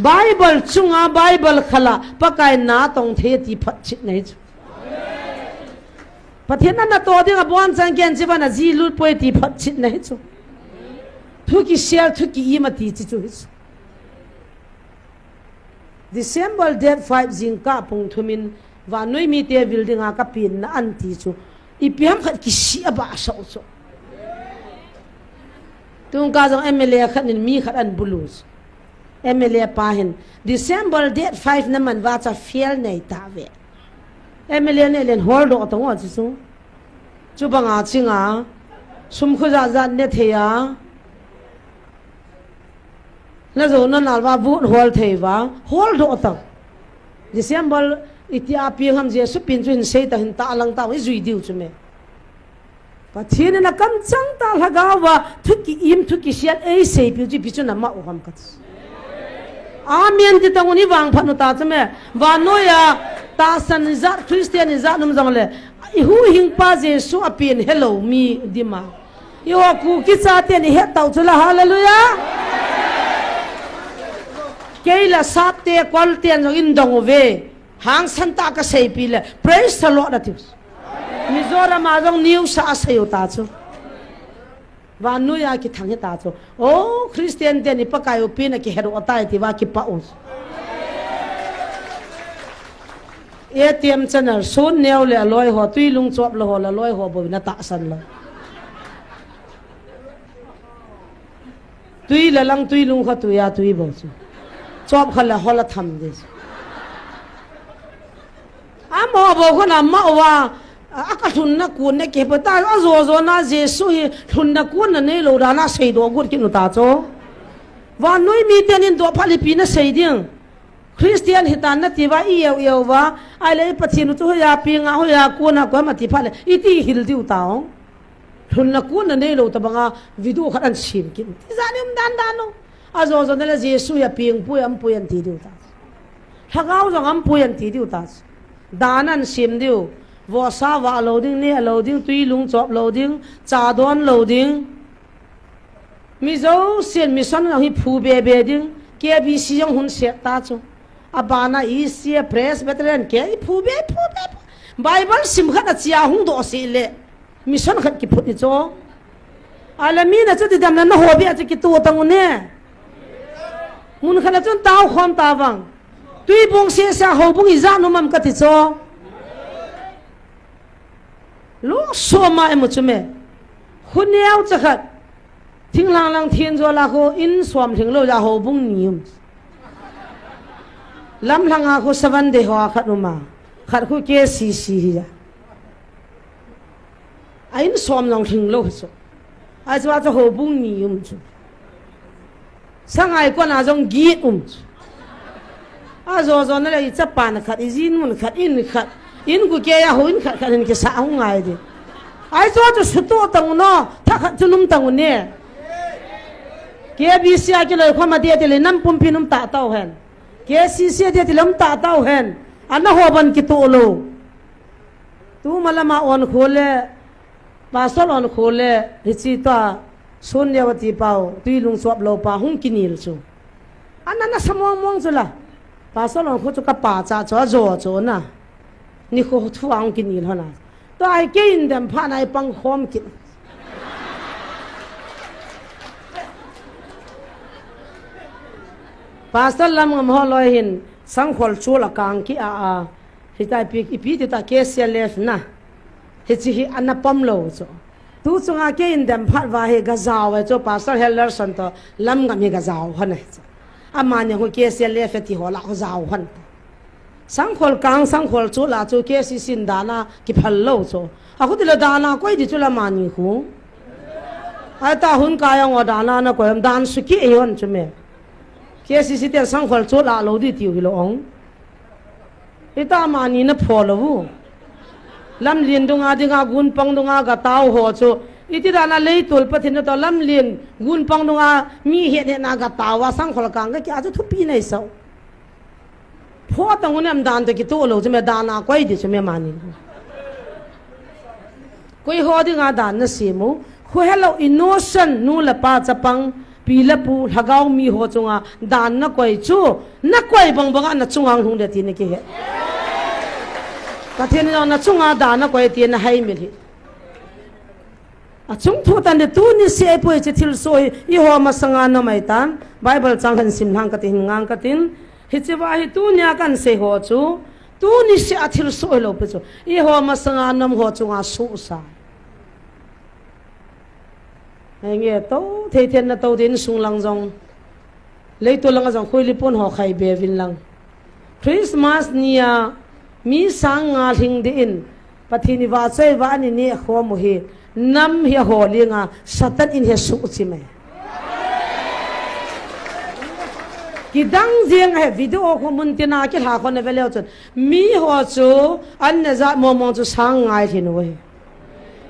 bible chunga bible khala pakai na tong the ti phat chit nei chu pathien na to ding abon chang gen jiwana ji lut poi ti phat chit nei chu thuki share thuki imati chi chu December date 5 jingka pung thumin wa noi mi te building a ka pin na anti chu ipiam khat ki si aba so so tung ka jong MLA khat nin mi khat an bulus MLA pa hin December date 5 na man wa cha fail nei ta ve MLA ne len hold do tong wa chu chu banga chinga sum khu za za ne the ya na zo na nalwa bu hol theiwa hol do ta December itia pi ham je su pin chuin sei ta hin ta lang ta wi zui diu chu me pathin na kam chang ta lagawa thuki im thuki siat ei sei pi ji pi chu na ma u ham ka amen ti tanguni wang phanu ta chu me wa no ya ta san za christian za num jang le hu hing pa je su apin hello mi dima yo ku ki cha te ni he tau chu la hallelujah Keila sapte kwaltian jong indong ve hang santa ka sei pile praise the Lord atus mizora ma jong new sa sayo ta chu wanu ya ki thang ta chu oh Christian te ni pakai upina ki hero atai ti wa ki pa us ATM channel sun neu le loi ho tui lung chop lo ho la loi ho bo na ta san lo tui la lang tui lung kha tu ya tui bo chu chop khala hola tham dis amo bo khona ma wa aka thun na kun ne ke pata azo zo na jesu hi thun na kun na ne lo ra na sei do gut ki nu ta cho wa noi mi ten in do phalipi na sei ding Christian hitan na tiwa i eu wa ai le pathin tu ya pi nga ho ya ku na ko ma ti phale iti hil diu taong thun na kun na ne lo ta banga video khat an sim ki ti zanim dan dan no azo zo na jesu ya ping pu am pu yan ti diu ta thagau jong am pu yan ti diu ta danan sim diu wo sa wa loading ne loading tui lung chop loading cha don loading mi zo sen mi son hi phu be be ding ke bi si yong hun se ta chu abana i si press veteran ke i phu be bible sim khat chia hung do se le mi son khat ki phut ni cho alamina chu ti dam na ho be chu ki tu tang ne mun khala chun taw khom ta wang tui bong se sa ho bung i za no mam ka ti cho lo so ma emu chume khuneu chakhat thinglang lang thien zo la ko in swam thing lo ja ho bung nium lam langa ko savan de ho khat uma khat khu ke si ya ain swam lang thing lo so ai chwa cho ho bung nium chu sangai ko na jong gi a zo zo na le cha pan khat izin mun khat in khat in ku ke ya ho in khat khat in ke sa hu ngai de ai cho to su to tang no tha khat chunum tang ne ke bi sia ke le khoma de le nam pum pinum ta taw hen ke si sia de lam ta taw hen ana ho ban ki to lo tu malama on khole pasol on khole richi ta sunyawati pau tui lung swap lo pa hung kinil chu anana samong mong chula pasol on khu chu ka pa cha cho zo na ni ko thuang kinil hona to ai ke in dem pha nai pang khom kin pasal lam ngam ho loi hin sang khol chu la kang ki a hitai pi ti ta ke selef na hi chi hi anapam lo cho tu chunga ke in dem phat wa he ga zaw cho pasal heller san to lam ngam hi ga zaw hona amane ho ke selef ti ho la ho zaw hon sang khol kang sang khol chu la chu ke si sin dana ki phal lo cho a khu ti la dana koi di chu la mani khu ai ta hun ka yang wa dana na ko am dan su ki e hon chu me ke si te sang khol chu la lo di ti hi lo ong ita mani na pho lo lam lin dunga dinga gun pang dunga ga taw ho chu iti dana lei tol pathin to lam lien gun pang nunga mi he na ga tawa sang khol kang ga kya chu thupi nei so pho tang unem dan te ki to lo chme dana koi di chme mani koi ho di nga dan na simu khu hello innocent nu la pa chapang pi la pu hagau mi ho chunga dan na koi chu na koi bang bang na chungang hung de ti ne ki he pathin na chunga dan na koi ti na hai mi hi chung thu tan de tu ni se po che thil so I ho ma sanga na mai tan bible chang han sim hang ka tin ngang ka tin hi che wa hi tu nya kan se ho chu tu ni se a thil so lo pe chu I ho ma sanga nam ho chu nga su sa ai nge to thei then na to din sung lang jong lei to lang jong khoi li pon ho khai be vin lang christmas nia mi sang nga thing de in pathini wa chei wa ni ni kho mu hi nam hi ho linga satan in he su chi me ki dang jeng he video ko mun tina ki ha ko ne vele chon mi ho chu an na za mo mo chu sang ngai thin we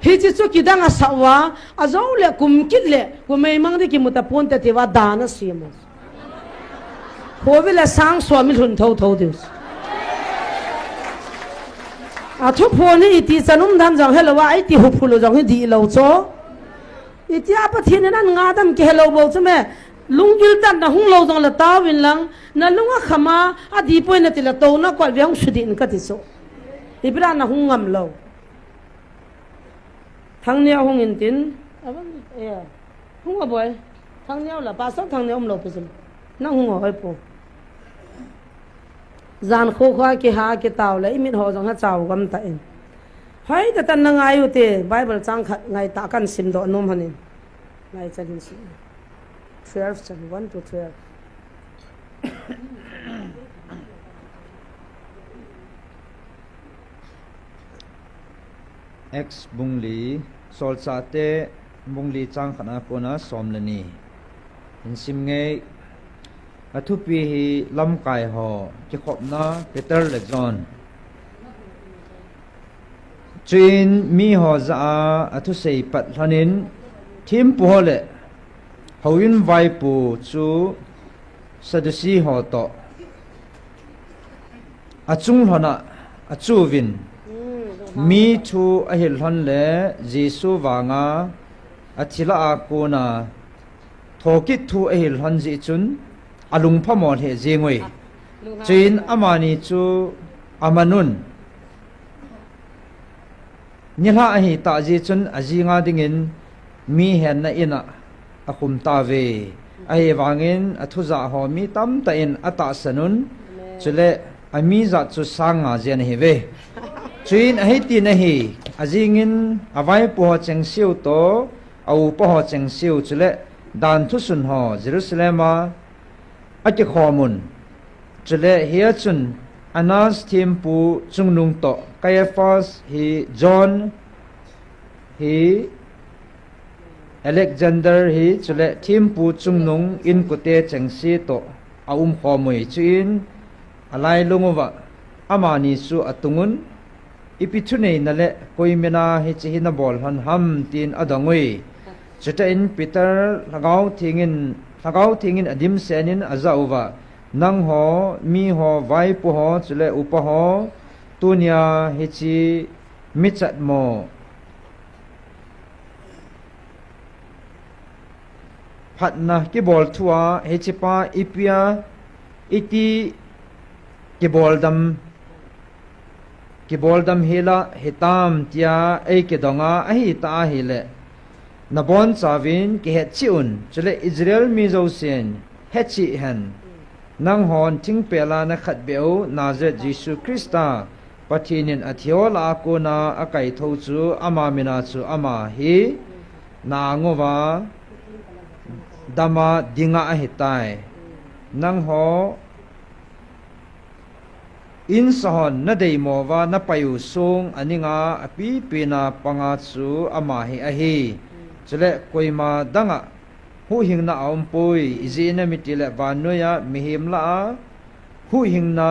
hi chi chu ki dang a sawa a zo le kum kit le ko mei mang de ki muta pon te ti wa dana si mo ko vele sang so mi thun thau thau deus a thu phone iti chanum dhan jang hello wa iti hu phulu jang hi di lo cho iti apa thin nan nga dam ke hello bo chme lungil tan na hung lo jang la ta win lang na lunga khama a di point na ti la to na kwal vyang sudin ka ti so ibra na hung ngam lo thang ne hung in tin aban e hung a boy thang ne la pa so thang ne lo pe chum na hung hoi po zan kho kha ki ha ki taw le imin ho jong ha chaw gam ta in hai ta tan na ngai u te bible chang khat ngai ta kan sim do nom hanin ngai chalin si 12 chan 1 to 12 X bungli sol chate bungli chang khana pona somlani in sim nge athupi hi lam kai ho ki khopna Peter le John chin mi ho za athu sei pat hanin thim pu le hawin vai pu chu sadusi ho to achung hona achu win mi thu ahil hon le Jesu wanga athila akuna thokit thu ahil hon ji chun alung phamon he jengoi chin amani chu amanun nila ahi ta ji chun ajinga dingin mi hen na ina akum ta ve ai wangin athuza ho mi tam ta in ata sanun chule ami za chu sanga jen he ve chin ahi ti na hi ajingin awai po cheng siu to au po cheng siu chule dan thu sun ho Jerusalema ati khomun chule hia chun Anas thimpu chungnung to Caiaphas hi John hi Alexander hi chule thimpu chungnung in kute chengsi to aum khomui chin alai lunguwa amani su atungun ipichunei nale koimena hi chihina bol han ham tin adangui chita in Peter lagau thingin adim senin azauwa nang ho mi ho vai pu ho chule upa ho tunya hichi michat mo phatna ki bol thua hichi pa ipia iti ki bol dam hela hitam tia ei ke donga ahi ta hele nabon chawin ki het chiun chule Israel mi zo sen hechi hen nang hon thing pela na khat beu Nazareth Jesu Christa pathinin athiola ko na akai tho chu ama mina chu ama hi na ngowa dama dinga ahitai nang ho in sahon na dei mowa na payu sung aninga api pina panga chu ama hi ahi chule koima danga hu hingna aumpui izina mitile vanuya mihimla hu hingna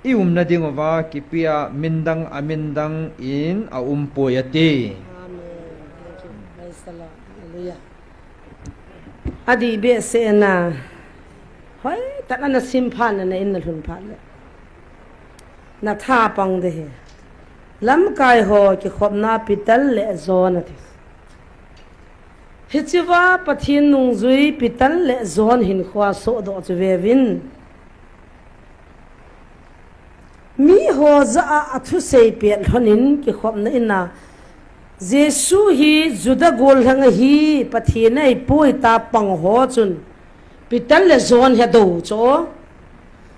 iumna dingova kipia mindang amindang in aumpuyati adi be se na hoi ta na sim phan na in na lun phan le na tha pang de he lam kai ho ki khop na pital le zon ati hichiwa pathin nung zui pital le zon hin khwa so do chwe win mi ho za athu sei pe honin ki khop na ina Jesu hi juda gol hang hi pathina I pui ta pang ho chun pital le zon he do cho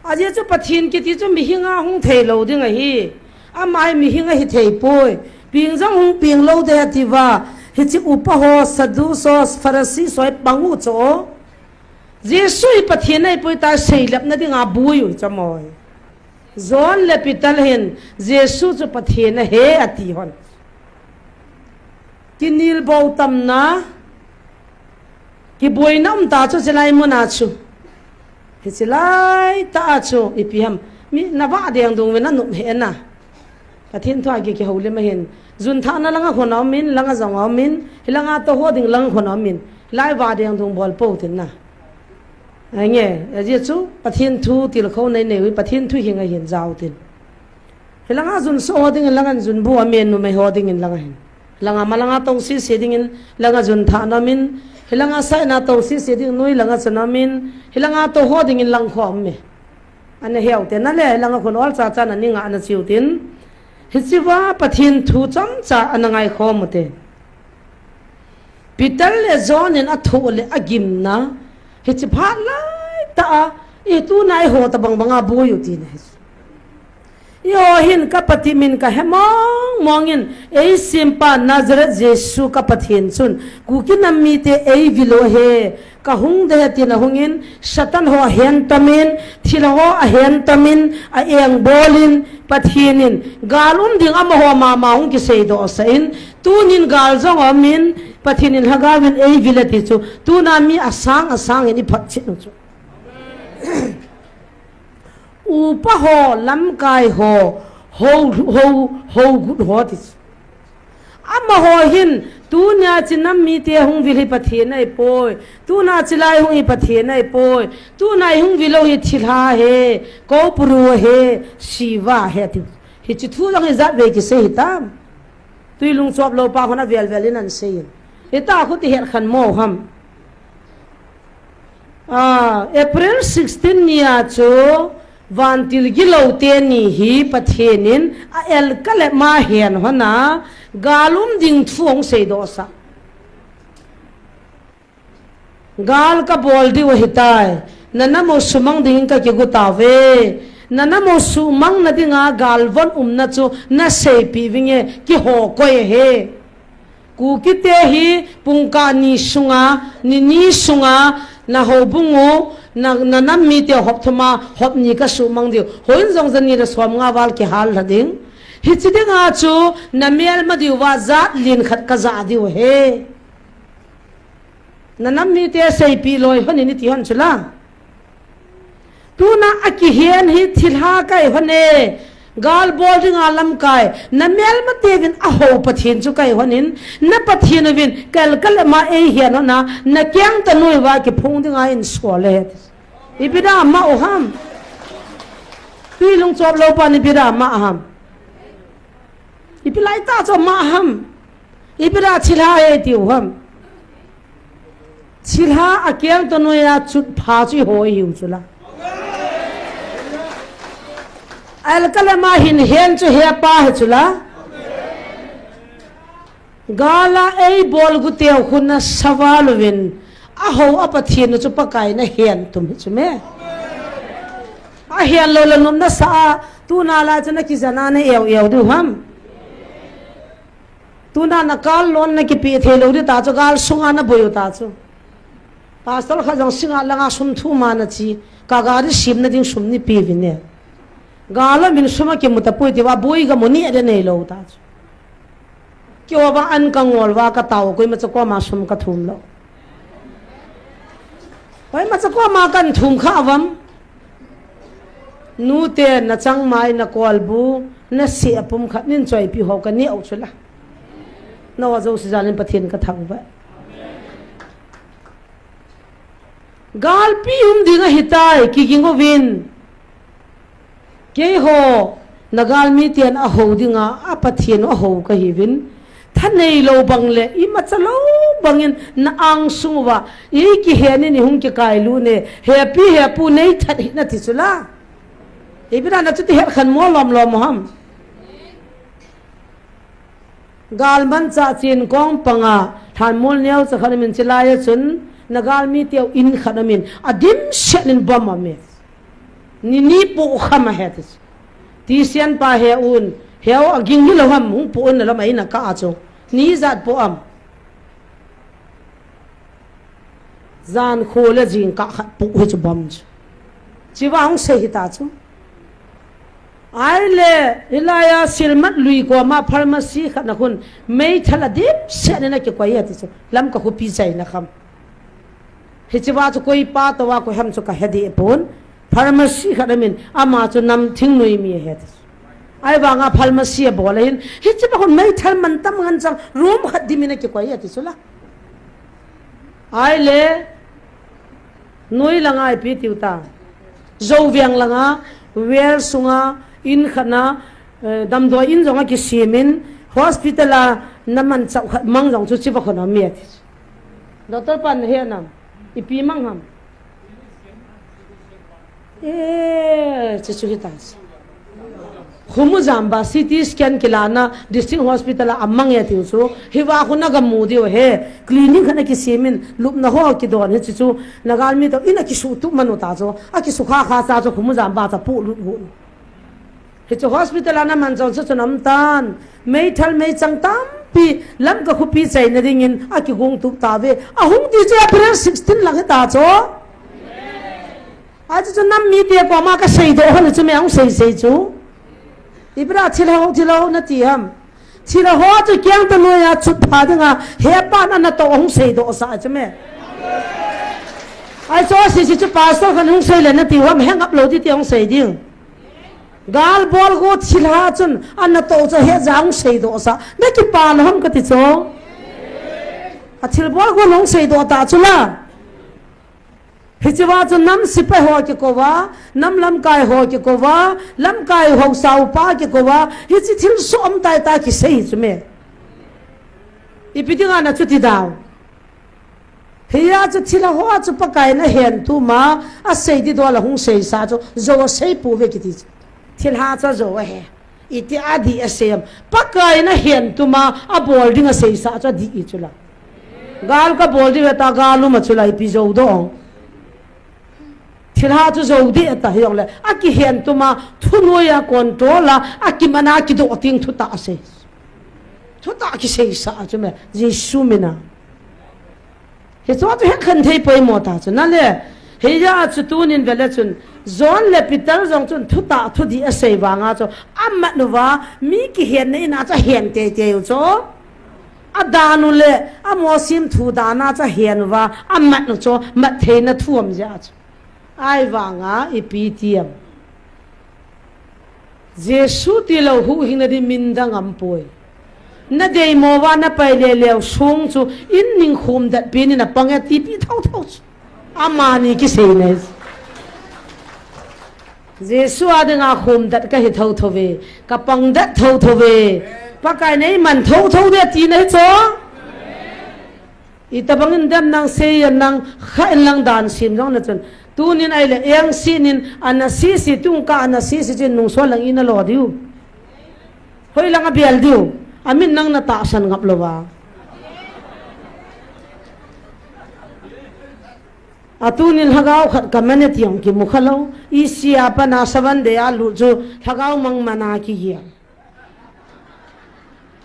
aje chu pathin ki ti chu mi hinga hung thei lo ding hi amai mi hinga hi thei pui ping jang hung ping lo de ti wa hi chi upa ho sadu so farasi soi pangu cho Jesu hi pathina I pui ta sei lap na ding a bui u chamoi zon le pital hin Jesu chu pathina he ati hon kinil bau tam na ki boinam ta chu selai mona chu hi selai ta chu ipiham mi nawa deng dung we na nu he na pathin thwa ki hole ma hen jun tha na langa khona min langa zonga min hilanga to ho ding lang khona min lai wa deng dung bol po tin na nge je chu pathin thu til kho nei nei wi pathin thu hinga hin jaw tin hilanga jun so ding langa jun bu amen nu mai ho ding in langa hen langa malanga tong si seding in langa jun tha na min hilanga sai na tong si seding noi langa chana min hilanga to ho ding in lang khom me ane heu te na le langa khon ol cha cha na ninga na chiu tin hichiwa pathin thu cham cha anangai khom te pital le zon in athu le agim na hichi pha lai ta e tu nai ho ta bang banga bu yu ti ne yo hin ka pati min ka hemong mongin ei simpa Nazareth Jesu ka pathin chun ku kinammi te ei vilo he ka hung de ti na hungin satan ho hen tamin thil ho a hen tamin a eng bolin pathinin galum ding ama ho ma ma hung ki sei do sain tunin gal jong amin pathinin hagawin ei vilati chu tu na mi asang ni phat chi chu upa ho lam kai ho good ho tis ama ho hin tu nya chinam mi te hung vil hi pathe nai poi tu na chilai hung hi pathe nai poi tu nai hung vilo hi thilha he ko puru he shiva he ti hi chi thu lang zat ve ki se hi tam tui lung chop lo pa khona velin an se eta khu ti her khan mo ham April 16 nia cho vantil gilo te ni hi pathenin a el kale ma hen hona galum ding thuong sei do sa gal ka bol di wa hitai nana mo sumang ding ka ki gutawe nana mo sumang na dinga galvon na chu na sei pi winge ki ho koi he ku ki te hi pungka ni sunga na ho bungu na nam mi te hop thuma hop ni ka su mang diu hoin jong jan ni ra som nga wal ki hal lading hi chi de nga chu na mel ma diu wa zat lin khat ka za diu he na nam mi te sei pi loi honi ni ti hon chula tu na aki hian hi thilha kai hone gal boarding alam kai na mel ma te vin a ho pathin chu kai honin na pathin vin kal ma e hian na na kyang ta noi wa ki phung ding a in skole ibida ma oham tui lung chop lo pa ni bida ma aham ipilai ta cho ma aham ibida chilha e ti oham chilha a kyang ta noi a chut pha chi ho hi chula al kalama hin hen chu he pa he chula gala ei bol gu teu khuna sawal win a ho apathin chu pakai na hen tum chu me a hen lo la num na sa tu na la chana ki jana ne eu du ham tu na kal lon na ki pi the lo ri ta chu gal sunga na boyu ta chu pastor kha jong singa langa sum thu ma na chi ka ga ri sim na ding sum ni pi vin ne gala min suma ke mutapoi ti wa boi ga moni ade nei lo ta kyo ba an ka ngol wa ka taw koi ma chako ma sum ka thum lo oi ma chako ma kan thum kha awam nu te na chang mai na kol bu na se apum khat nin choi pi ho ka ni au chula no wa zo si jalin pathin ka thang ba gal pi dinga hitai ki gingo win ke ho nagal mi tian a ho dinga a pathian a ho ka hi win thanei lo bangle I ma chalo bangin na ang sungwa I ki he ni hung ki kai lu ne happy happy nei that na ti chula ibira na chu ti he khan mo lom lom ham gal man cha chin kong panga than mol neu cha khan min chilaya chun nagal mi teu in khanamin adim shenin bama me ni pu khama hetis ti sian pa he un heo aging hi lo ham hung pu un la mai na ka acho ni zat po am zan khole jing ka khat pu hu chu bam chi wa hung se hi ta chu ai le hilaya silmat lui ko ma pharmacy khat na khun mei thala dip se na ke ko ya ti chu lam ka khu pi chai na kham hichiwa chu koi pa to wa ko ham chu ka hedi pon pharmacy khadamin ama chu nam thing noi mi he ai wa nga pharmacy bolain hichiwa kon mai thal man tam ngan chang room khat dimina ke ko ya ti sula ai le noi langa pi tiuta zo viang langa wer sunga in khana dam do in zonga ki simin hospital a naman chau mang jong chu chi ba khona mi ati doctor pan he nam ipi mang ham chichu hitas khumu jamba CT scan kilana district hospital amang ya tiu so hiwa khuna ga mudi he clinic khana ki simin lup na ho ki don he chichu nagal mi to ina ki su tu manu ta jo a ki su kha kha cha jo khumu jamba ta pu lu hu he chu hospital ana man jo chu nam tan mei thal mei chang tam pi lam ka khu pi chai na ringin a ki gong tu ta ve a hung ti je April 16 la ta cho a chu nam mi te ko ma ka sei do han chu me ang sei chu ibra thilo na ti ham thilo ho chu kyang ta no ya chu pha da nga he pa na to hung sei do sa chu me ai cho si chu pastor kan hung sei le na ti ham hang up lo ti hung sei ding gal bol go thilha chun an to cha he jang sei do sa na ki pa na ham ka ti cho a thil bol go long sei do ta chula hichiwa chu nam sipa ho ki ko wa nam lam kai ho ki ko wa lam kai ho sau pa ki ko wa hichi thil som tai ta ki sei chu me ipidinga na chu ti daw hiya chu thila ho chu pa kai na hen tu ma a sei di do la hung sei sa chu zo sei pu ve ki ti thil ha cha zo he iti adi asem pakai na hen tuma a bolding a sei sa cha di chula gal ka bolding ta galu ma chula ipi zo do thil ha chu zo di ta hiong le a ki hen tuma thuno ya control la a ki mana ki do ting thu ta se thu ta ki sei sa chu me jisu mina he so tu he khan thei poi mo ta chu na le he ya chu tunin vele chun zon le pital jong chun thu ta thu di a sei wanga cho amma nu wa mi ki hen nei na cha hen te te cho adanu le amosim thu da na cha hen wa amma nu cho ma the na thuam ja cho ai wanga ipitiam jesu ti lo hu hing na di min dang am poi na dei mo wa na pai le le sung chu in ning khum dat pi ni na pang ti pi thau thau amani ki sei ne jesu adanga khum dat ka hi thau thove ka pang dat thau thove pa kai nei man thau thau de ti nei cho itabang indam nang sei nang kha lang dan sim jong na chun tunin ai le eng sinin anasi si tung ka anasi si chin nung so lang ina lo diu hoi lang a bial diu amin nang na ta san ngap lo wa atunin hagaw khat community yong ki mukhalo isia pa na sawan de alu jo hagaw mang mana ki hiya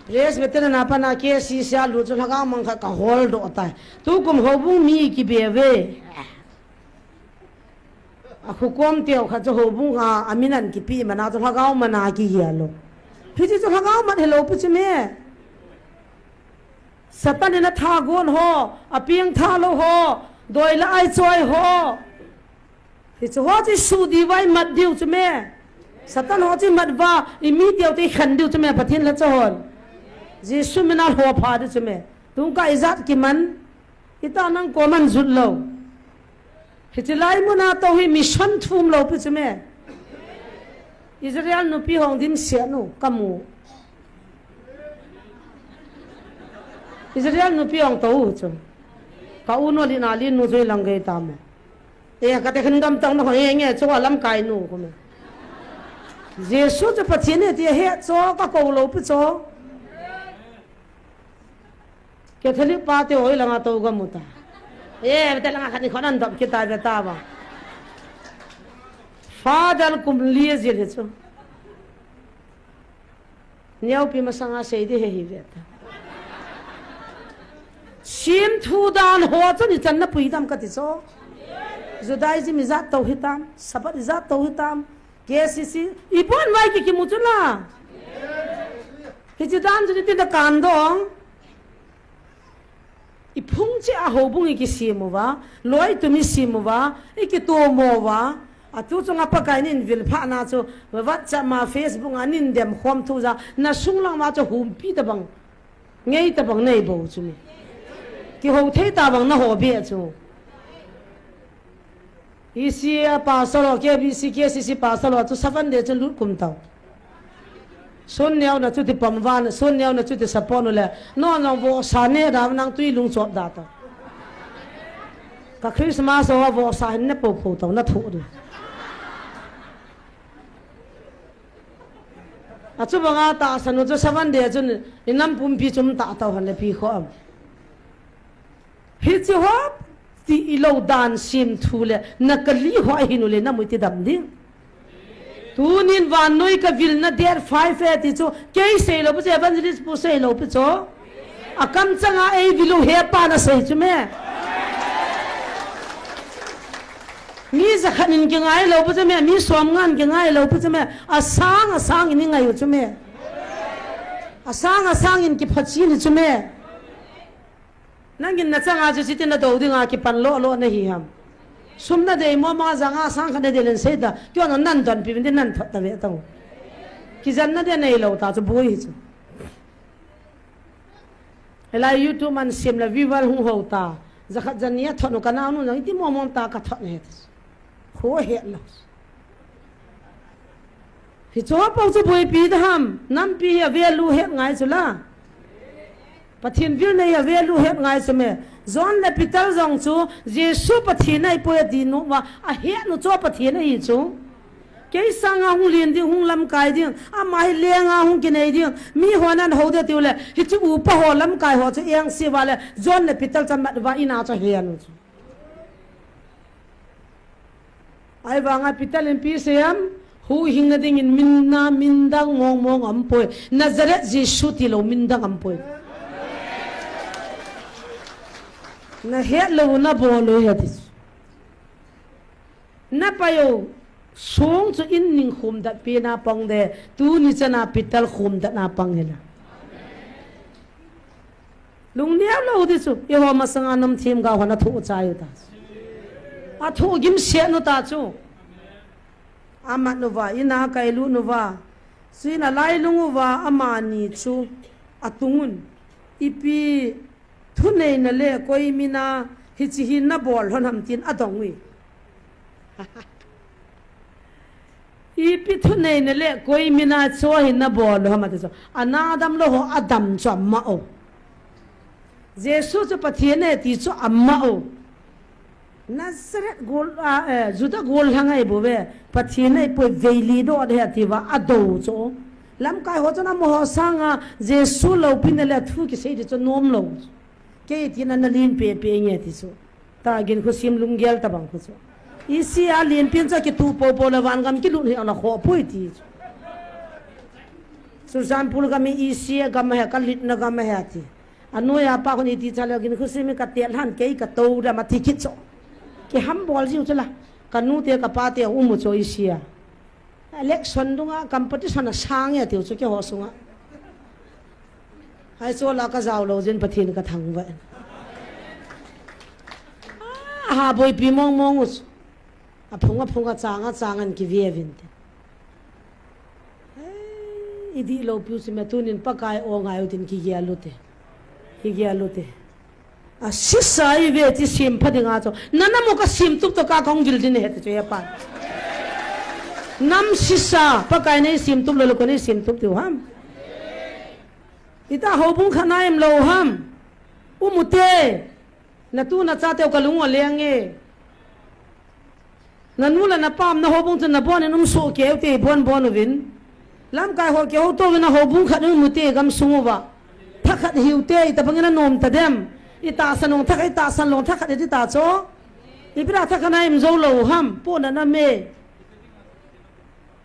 res betel na pa na ke si sia lu jo hagaw mang kha ka hol do ta tu kum hobu mi ki beve aku kom teo kha jo hobu nga aminan ki pi mana jo hagaw mana ki hiya lo phiji jo hagaw man hello pu chme satan na tha gon ho apiang tha lo ho doi la ai choi ho hi chu ho chi su di wai mat diu chme satan ho chi mat wa immediate te khan diu chme pathin la chon jisu mina ho pha de chme tung ka izat ki man ita nang ko man zut lo Hiti lai mo na to hi mission thum lo pi chume Israel no pi hong dim sia no kamu Israel no pi hong to chu ka uno li na li nu zoi lang ge ta mo e ka te khan gam tang no he nge chu lam kai nu ko me Jesus cho pathian ne ti he cho ka ko lo pi cho Catholic pa te oi langa to ga muta betul langa khat ni khonan dam kita beta ba Father kum liye zile cho Nyau pi masanga sei de he beta Sim thu dan ho cho ni chan na pui dam ka ti cho Judaism izat to hitam sabat izat to hitam KCC ipon mai ki mu chu la Hijidan ju ti da kan dong Ipung che a ho bung ki simu wa loi tu mi simu wa iki to mo wa atu chunga pa kai nin vil pha na chu WhatsApp ma Facebook anin dem khom thu za na sung lang ma chu hum pi ta bang ngei ta bang nei bo chu ki ho thei ta bang na ho be chu isi pa solo ke bi si ke si pa solo chu savan de chu lut kum tau Son neo na chu ti pamwan son neo na chu ti sapon le no no vo sa ne da nang tui lung chop da ta ka Christmas o vo sa ne po po to na thu du a chu banga ta sanu chu savan de chu ni nam pum pi chum ta ta han le pi kho am hi chu hop ti ilo dan sim thu le na ka li ho hi nu le na mu ti dam ding Tunin van noi ka vil na der 5 ti chu ke sei lo pu evangelist pu sei lo pu cho akam changa e vilu he pa na sei chu me mi za khanin ke ngai lo pu me mi som ngan ke ngai lo pu me asang ni ngai chu me asang in ki phachi ni chu me nangin na changa chu sitin na do dinga ki pan lo na hi ham Sumna de mo ma zanga sang khane de len seda kyo na nan don pi bin nan phat ta ve ta ki zan na de nei lo ta chu boi chu ela YouTube man sim la vival hu ho ta zakhat zania thonu kana nu na ti mo mom ta ka thot ne kho he la hi cho pa chu boi pi da ham nam pi ya ve lu he ngai chu la pathin vil nei ya ve lu he ngai chu me Zon le pital zong chu Jesu pathin ai po di no wa a he no cho pathin ai chu ke sanga hu lien ding hung lam kai ding a mai lenga hung ki nei ding mi honan ho de tu le hi chu u pa ho lam kai ho chu yang si wa le zon le pital cham wa ina cha he no chu ai wa nga pital en pi seam hu hing na ding in minna mindang mong am po Nazareth Jesu ti lo mindang am po na het lo na bo lo he dis na pa yo song chu in ning khum dat pi na pang de tu ni chana pital khum dat na pang hela lung nia lo di chu yo ma sanga nam thim ga hona thu cha yu ta a thu gim se no ta chu ama no va ina kai lu no va sina lai lungu va ama ni chu atungun ipi Thunei na le koi mina hichi hin na bol hon ham tin adongwi ipi thunei na le koi mina cho hin na bol ho ma so anadam lo ho adam cho ma o Jesus cho pathian ne ti cho amma o Nazareth gol juda gol hangai bo ve pathian ne po veili do de ti wa ado cho lam kai ho cho na mo sanga Jesus lo pin le thu ki sei de cho nom lo ke ti na lin pe nge ti so ta gen ko sim lung gel ta bang ko so isi a lin pin cha ki tu po la wan gam ki lu ni ala kho poi ti so san pul ga mi isi ga ma ha ka lit na ga ma ha ti anu ya pa ko ni ti cha la gen ko sim ka te han ke ka to da ma ti ki so ki ham bol ji uchala ka nu te ka pa te mu cho isi a election dunga competition na sang ya ti so ke ho sunga hai so la ka zaw lo jin pathin ka thang wa ha boi pi mong us a phunga changan ki ve vin te idi lo pu se me tunin pakai o ngai utin ki ya lute sisai ve ti sim phadinga cho nana mo ka sim tuk to ka kong vil din he te pa nam sisa pakai nei sim tuk lo ko nei sim tuk tu ham ita hobung khana em lo ham umute na tu na cha te ka lungo lenge na nula na pam na hobung tu na bon en so ke te bon vin lam kai ho ke ho to na hobung khat umute gam sungu ba thakhat hiute ta bangena nom ta dem ita sanong thakai ta san long thakhat ti ta cho ibra thakana em zo lo ham po na me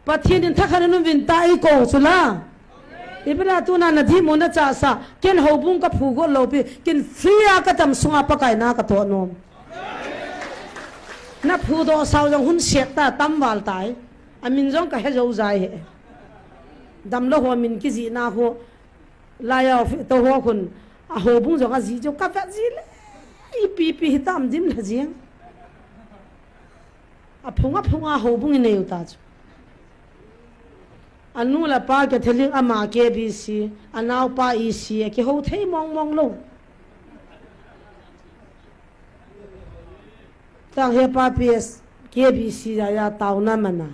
pathin in thakhan nu vin ta I ko sula ibra tu na thi mo na cha sa ken hobung ka phu go lo pi ken fria ka tam sunga pa kai na ka to nom na phu do sao jong hun set ta tam wal tai amin jong ka he zo zai he dam lo ho min ki ji na ho la ya to ho kun a hobung jong a ji jo ka fa ji le I pi tam dim la jing a phunga hobung ne u ta anu la pa ke theli ama ke bi si anau pa I si ke ho thei mong lo tang he pa ps ke bi si ya tau na mana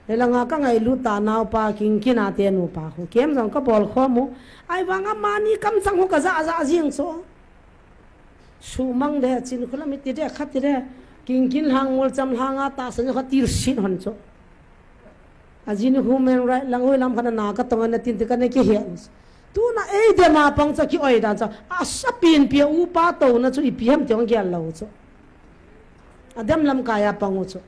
lelanga ka ngai lu ta nau pa king kina te nu pa ho kem jong ka bol kho mu ai wanga mani kam sang ho ka za jing so su mang de chin khula mi ti de khat ti de king kin hang mol cham hanga ta san kha tir sin hon cho ajin human right lang hoi lam khana na ka tonga na tin te ka ne ki hian tu na e de ma pang cha ki oi da cha a sapin pi u pa to na chu I pi ham tong gyal lo cho adam lam kaya pang cho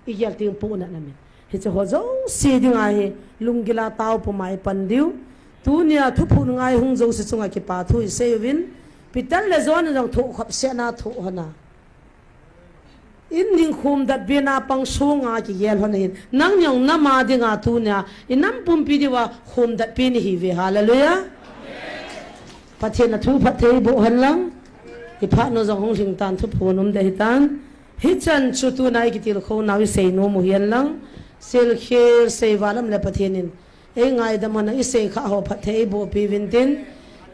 I gyal ting pu na namin he cho ho zo si ding ai lungila tau pu mai pan diu tu nia thu phu ngai hung zo se chunga ki pa thu se win pital le zon jong thu khap se na thu hana in ning khum dat bena pang songa ki yel hon hin nang nyong na ma dinga tu nya inam pum pi diwa khum dat pin hi ve hallelujah pathe na thu pathe bo han lang I pha no jong hong sing tan thu phu num de hitan hi chan chu tu nai ki til kho nawi sei no mu hian lang sel kher sei walam le pathe nin e ngai da man I sei kha ho pathe bo pi vin tin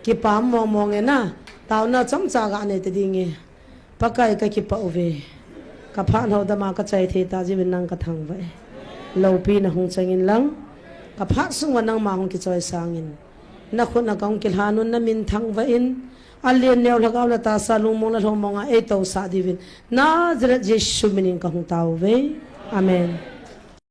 ki pam mong e na taw na chong cha ga ne te dinge pakai ka ki pa ove ka phan ho da ma ka chai the ta ji win nang ka thang vai lo pi na hung changin lang ka pha sung wa nang ma hung ki choi sangin na khut na kaung kil hanun na min thang va in alien neu lagaw la ta sa lung mong la thong monga e to sa divin na jesu minin ka hung taw ve amen